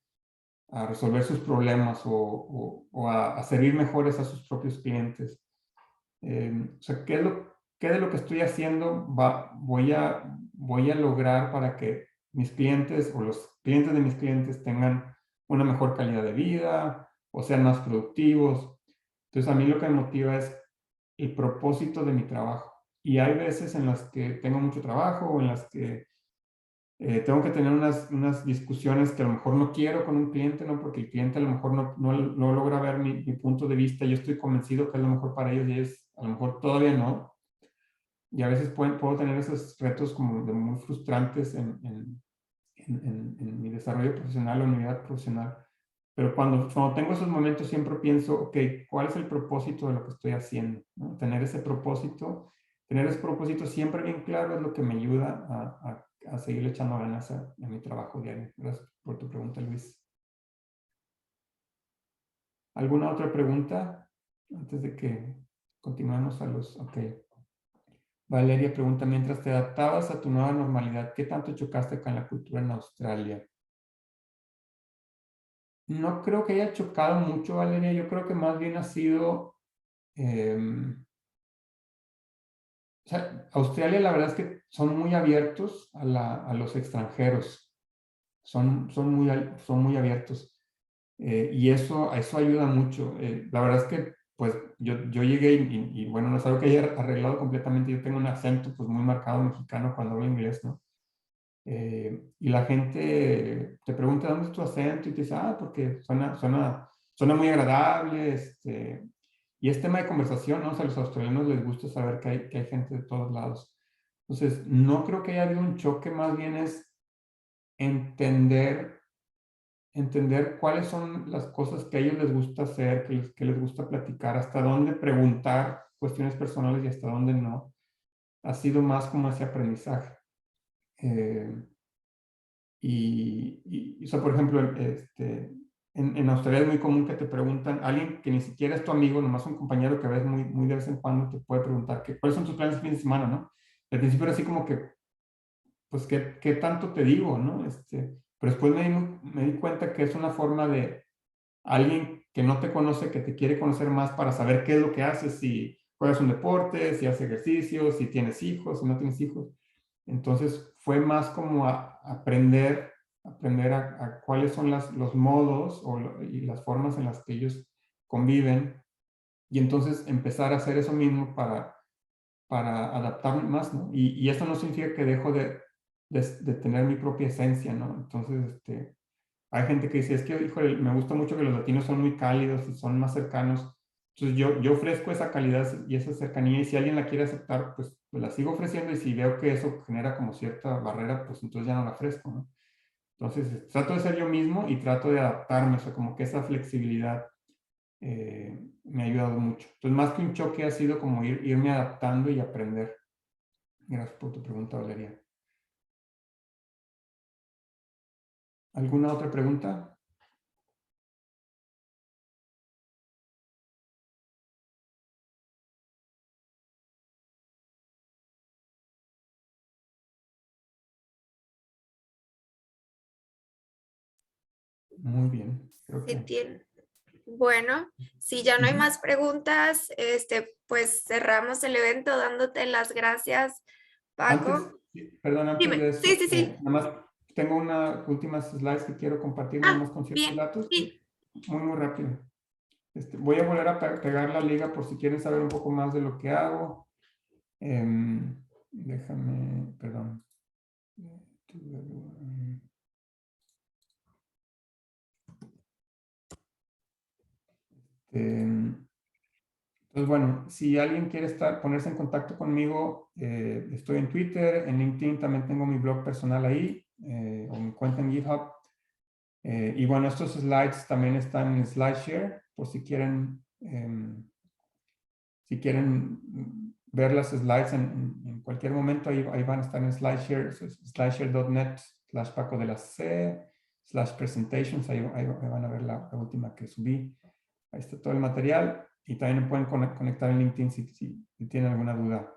a resolver sus problemas o a servir mejores a sus propios clientes? O sea, ¿qué de lo que estoy haciendo voy a lograr para que mis clientes o los clientes de mis clientes tengan una mejor calidad de vida o sean más productivos? Entonces, a mí lo que me motiva es el propósito de mi trabajo. Y hay veces en las que tengo mucho trabajo o en las que tengo que tener unas discusiones que a lo mejor no quiero con un cliente, ¿no? Porque el cliente a lo mejor no logra ver mi punto de vista. Yo estoy convencido que es lo mejor para ellos y ellos a lo mejor todavía no. Y a veces puedo tener esos retos como de muy frustrantes en mi desarrollo profesional o en mi vida profesional. Pero cuando tengo esos momentos siempre pienso, ok, ¿cuál es el propósito de lo que estoy haciendo? ¿No? Tener ese propósito siempre bien claro es lo que me ayuda a seguir echando ganas a mi trabajo diario. Gracias por tu pregunta, Luis. ¿Alguna otra pregunta antes de que continuemos a los... Ok. Valeria pregunta, mientras te adaptabas a tu nueva normalidad, ¿qué tanto chocaste con la cultura en Australia? No creo que haya chocado mucho, Valeria. Yo creo que más bien ha sido... o sea, Australia la verdad es que son muy abiertos a los extranjeros. Son muy abiertos. Y eso ayuda mucho. La verdad es que pues yo llegué y bueno, no es algo que haya arreglado completamente. Yo tengo un acento pues muy marcado mexicano cuando hablo inglés, ¿no? Y la gente te pregunta dónde es tu acento y te dice, porque suena muy agradable, y es tema de conversación, ¿no? O sea, a los australianos les gusta saber que hay gente de todos lados. Entonces, no creo que haya habido un choque, más bien es entender cuáles son las cosas que a ellos les gusta hacer, que les gusta platicar, hasta dónde preguntar cuestiones personales y hasta dónde no. Ha sido más como ese aprendizaje. O sea, por ejemplo, en Australia es muy común que te preguntan, alguien que ni siquiera es tu amigo, nomás un compañero que ves muy de vez en cuando, te puede preguntar cuáles son tus planes de fin de semana, ¿no? Al principio era así como que, pues, ¿qué tanto te digo, no? Pero después me di cuenta que es una forma de alguien que no te conoce, que te quiere conocer más para saber qué es lo que haces, si juegas un deporte, si haces ejercicio, si tienes hijos, si no tienes hijos. Entonces fue más como aprender a cuáles son los modos y las formas en las que ellos conviven y entonces empezar a hacer eso mismo para adaptarme más, ¿no? Y eso no significa que dejo de tener mi propia esencia, ¿no? Entonces, hay gente que dice, es que, híjole, me gusta mucho que los latinos son muy cálidos y son más cercanos. Entonces yo ofrezco esa calidad y esa cercanía y si alguien la quiere aceptar, pues la sigo ofreciendo y si veo que eso genera como cierta barrera, pues entonces ya no la ofrezco, ¿no? Entonces trato de ser yo mismo y trato de adaptarme, o sea, como que esa flexibilidad me ha ayudado mucho. Entonces más que un choque ha sido como irme adaptando y aprender. Gracias por tu pregunta, Valeria. ¿Alguna otra pregunta? Muy bien. Creo que... Bueno, si ya no hay más preguntas, pues cerramos el evento dándote las gracias, Paco. Antes Dime. de eso, Sí. nada más tengo unas últimas slides que quiero compartir, nada más con ciertos Bien, datos. sí. Muy rápido. Voy a volver a pegar la liga por si quieren saber un poco más de lo que hago. Déjame, perdón. Entonces, bueno, si alguien quiere ponerse en contacto conmigo, estoy en Twitter, en LinkedIn también tengo mi blog personal ahí, o mi cuenta en GitHub. Y bueno, estos slides también están en SlideShare, por si quieren ver las slides en cualquier momento, ahí van a estar en SlideShare, slideshare.net/Paco de la C/presentations, ahí van a ver la última que subí. Ahí está todo el material y también me pueden conectar en LinkedIn si tienen alguna duda.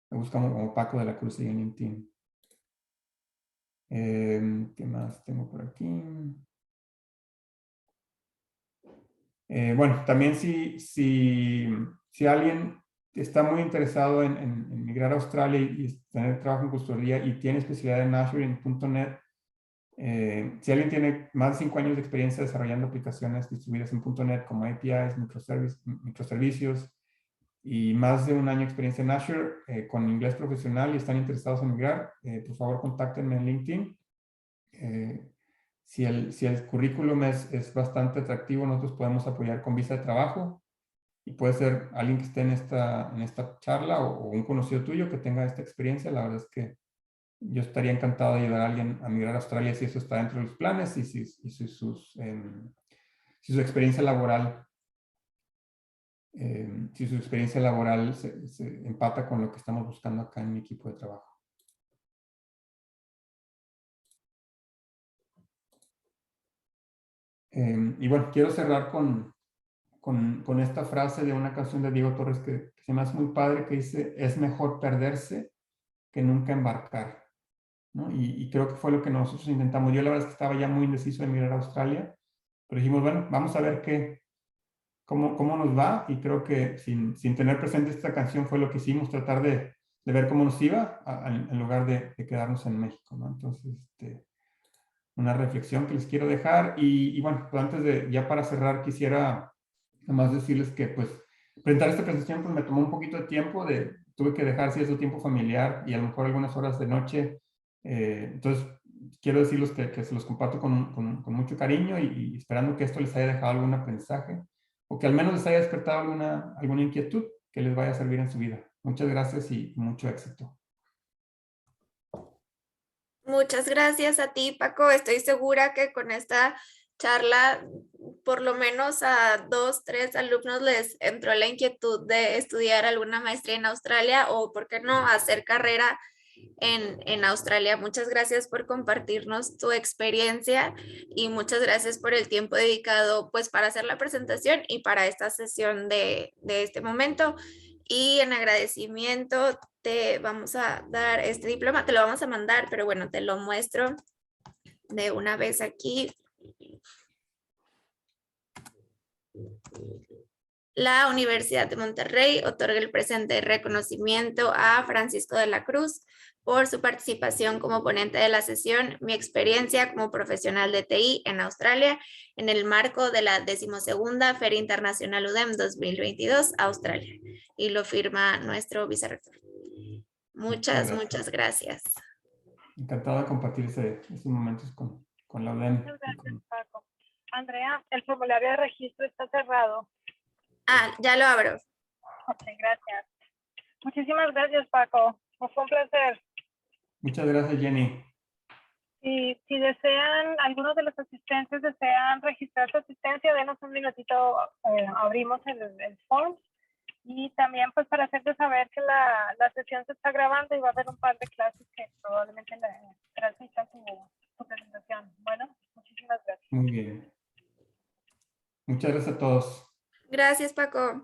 Me buscan como Paco de la Cruz en LinkedIn. ¿Qué más tengo por aquí? Bueno, también si alguien está muy interesado en migrar a Australia y tener trabajo en consultoría y tiene especialidad en Azure y en .NET, si alguien tiene más de 5 años de experiencia desarrollando aplicaciones distribuidas en .NET como APIs, microservicios y más de 1 año de experiencia en Azure con inglés profesional y están interesados en migrar, por favor contáctenme en LinkedIn Si el currículum es bastante atractivo, nosotros podemos apoyar con visa de trabajo y puede ser alguien que esté en esta charla o un conocido tuyo que tenga esta experiencia. La verdad es que yo estaría encantado de ayudar a alguien a migrar a Australia si eso está dentro de los planes y si su experiencia laboral se empata con lo que estamos buscando acá en mi equipo de trabajo. Y bueno, quiero cerrar con esta frase de una canción de Diego Torres que se me hace muy padre, que dice: es mejor perderse que nunca embarcar, ¿no? Y creo que fue lo que nosotros intentamos. Yo la verdad es que estaba ya muy indeciso de emigrar a Australia, pero dijimos, bueno, vamos a ver cómo nos va, y creo que sin tener presente esta canción fue lo que hicimos, tratar de ver cómo nos iba en lugar de quedarnos en México, ¿no? Entonces, una reflexión que les quiero dejar. Y bueno, pues antes ya para cerrar, quisiera nomás decirles que pues presentar esta presentación pues me tomó un poquito de tiempo, tuve que dejar cierto tiempo familiar y a lo mejor algunas horas de noche. Entonces, quiero decirles que se los comparto con mucho cariño y esperando que esto les haya dejado algún aprendizaje o que al menos les haya despertado alguna inquietud que les vaya a servir en su vida. Muchas gracias y mucho éxito. Muchas gracias a ti, Paco. Estoy segura que con esta charla, por lo menos a 2, 3 alumnos les entró la inquietud de estudiar alguna maestría en Australia o, ¿por qué no?, hacer carrera en Australia. Muchas gracias por compartirnos tu experiencia y muchas gracias por el tiempo dedicado pues para hacer la presentación y para esta sesión de este momento. Y en agradecimiento te vamos a dar este diploma, te lo vamos a mandar, pero bueno, te lo muestro de una vez aquí. La Universidad de Monterrey otorga el presente reconocimiento a Francisco de la Cruz por su participación como ponente de la sesión Mi experiencia como profesional de TI en Australia en el marco de la 12ª Feria Internacional UDEM 2022 Australia. Y lo firma nuestro vicerrector. Muchas gracias. Encantado de compartir estos momentos con la UDEM. Muchas gracias, Paco. Andrea, el formulario de registro está cerrado. Ya lo abro. Ok, gracias. Muchísimas gracias, Paco. Fue un placer. Muchas gracias, Jenny. Y si desean, algunos de los asistentes desean registrar su asistencia, denos un minutito, abrimos el form. Y también pues para hacerte saber que la sesión se está grabando y va a haber un par de clases que probablemente transmitan su presentación. Bueno, muchísimas gracias. Muy bien. Muchas gracias a todos. Gracias, Paco.